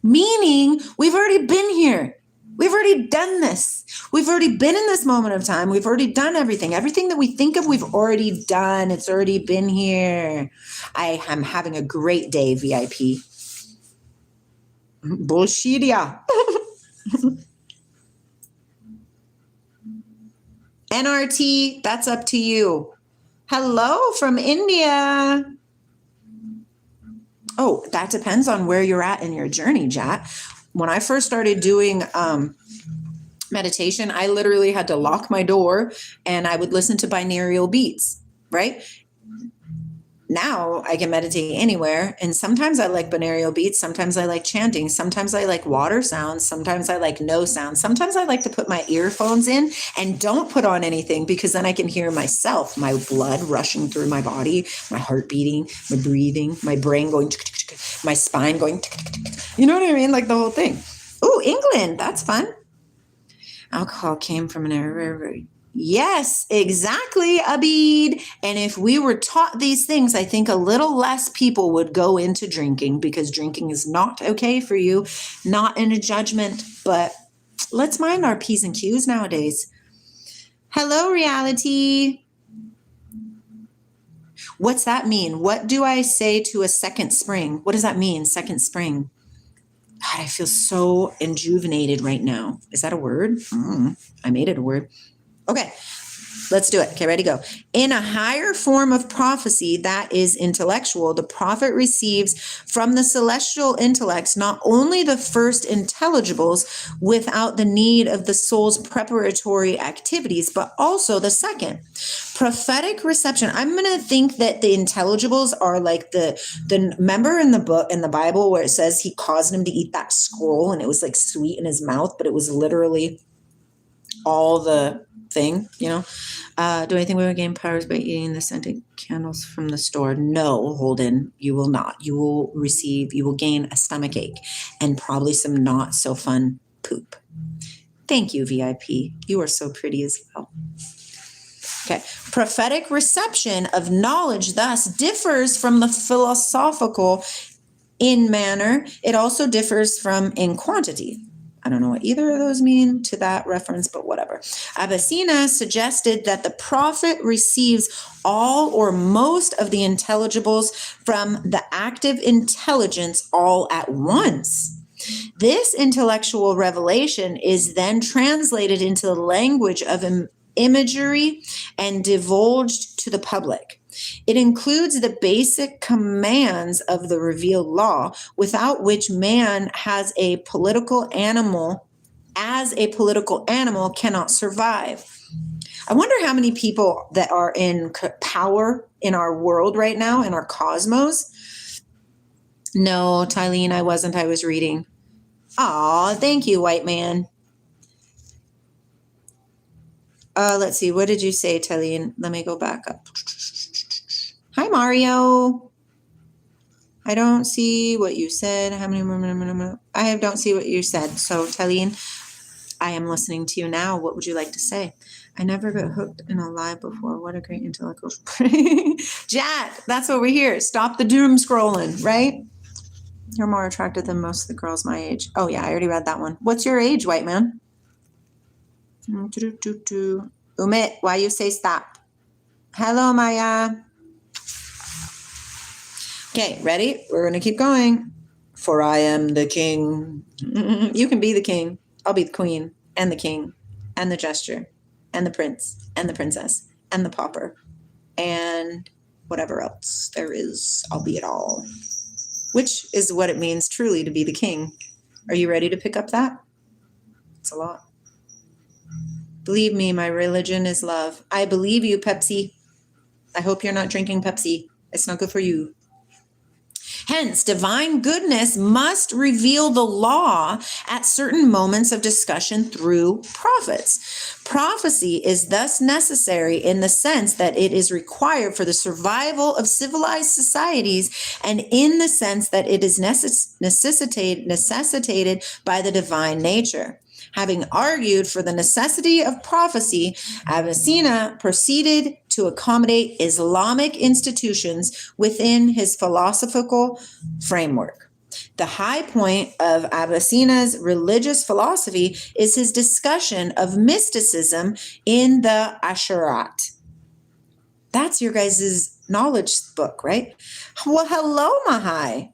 Meaning, we've already been here. We've already done this. We've already been in this moment of time. We've already done everything. Everything that we think of, we've already done. It's already been here. I am having a great day, VIP. Bullshit, yeah. NRT, that's up to you. Hello from India. Oh, that depends on where you're at in your journey, Jat. When I first started doing meditation, I literally had to lock my door and I would listen to binaural beats, right? Now I can meditate anywhere. And sometimes I like binaural beats. Sometimes I like chanting. Sometimes I like water sounds. Sometimes I like no sounds. Sometimes I like to put my earphones in and don't put on anything because then I can hear myself, my blood rushing through my body, my heart beating, my breathing, my brain going, my spine going, you know what I mean? Like the whole thing. Oh, England. That's fun. Alcohol came from an area. Yes, exactly, Abid. And if we were taught these things, I think a little less people would go into drinking because drinking is not okay for you. Not in a judgment, but let's mind our P's and Q's nowadays. Hello, reality. What's that mean? What do I say to a second spring? What does that mean, second spring? God, I feel so rejuvenated right now. Is that a word? I made it a word. Okay, let's do it. Okay, ready, go. In a higher form of prophecy that is intellectual, the prophet receives from the celestial intellects not only the first intelligibles without the need of the soul's preparatory activities, but also the second. Prophetic reception. I'm going to think that the intelligibles are like the remember in the book, in the Bible, where it says he caused him to eat that scroll and it was like sweet in his mouth, but it was literally all the thing, you know. Do I think we would gain powers by eating the scented candles from the store? No, Holden, you will not. You will gain a stomach ache and probably some not so fun poop. Thank you, VIP. You are so pretty as well. Okay. Prophetic reception of knowledge thus differs from the philosophical in manner. It also differs from in quantity. I don't know what either of those mean to that reference, but whatever. Avicenna suggested that the prophet receives all or most of the intelligibles from the active intelligence all at once. This intellectual revelation is then translated into the language of imagery and divulged to the public. It includes the basic commands of the revealed law, without which man as a political animal cannot survive. I wonder how many people that are in power in our world right now, in our cosmos. No, Tylene, I wasn't. I was reading. Aw, thank you, white man. Let's see. What did you say, Tylene? Let me go back up. Hi, Mario. I don't see what you said. How many more? I don't see what you said. So, Tylene, I am listening to you now. What would you like to say? I never got hooked in a lie before. What a great intellectual. Jack, that's what we're here. Stop the doom scrolling, right? You're more attractive than most of the girls my age. Oh, yeah, I already read that one. What's your age, white man? Umit, why you say stop? Hello, Maya. Okay, ready? We're going to keep going. For I am the king. You can be the king. I'll be the queen and the king and the gesture and the prince and the princess and the pauper. And whatever else there is, albeit all, which is what it means truly to be the king. Are you ready to pick up that? It's a lot. Believe me, my religion is love. I believe you, Pepsi. I hope you're not drinking Pepsi. It's not good for you. Hence, divine goodness must reveal the law at certain moments of discussion through prophets. Prophecy is thus necessary in the sense that it is required for the survival of civilized societies, and in the sense that it is necessitated by the divine nature. Having argued for the necessity of prophecy, Avicenna proceeded to accommodate Islamic institutions within his philosophical framework. The high point of Avicenna's religious philosophy is his discussion of mysticism in the Asharat. That's your guys' knowledge book, right? Well, hello, Mahai.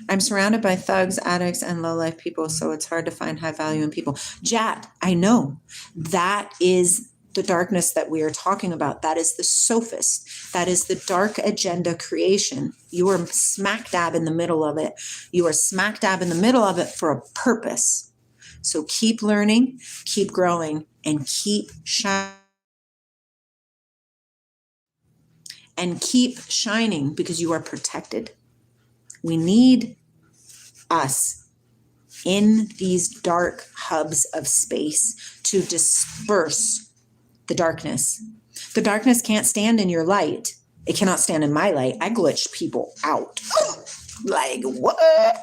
I'm surrounded by thugs, addicts, and low-life people, so it's hard to find high value in people. Jat, I know. That is the darkness that we are talking about. That is the sophist. That is the dark agenda creation. You are smack dab in the middle of it. You are smack dab in the middle of it for a purpose. So keep learning, keep growing, and keep shining. And keep shining because you are protected. We need us in these dark hubs of space to disperse the darkness. The darkness can't stand in your light. It cannot stand in my light. I glitch people out. Like, what?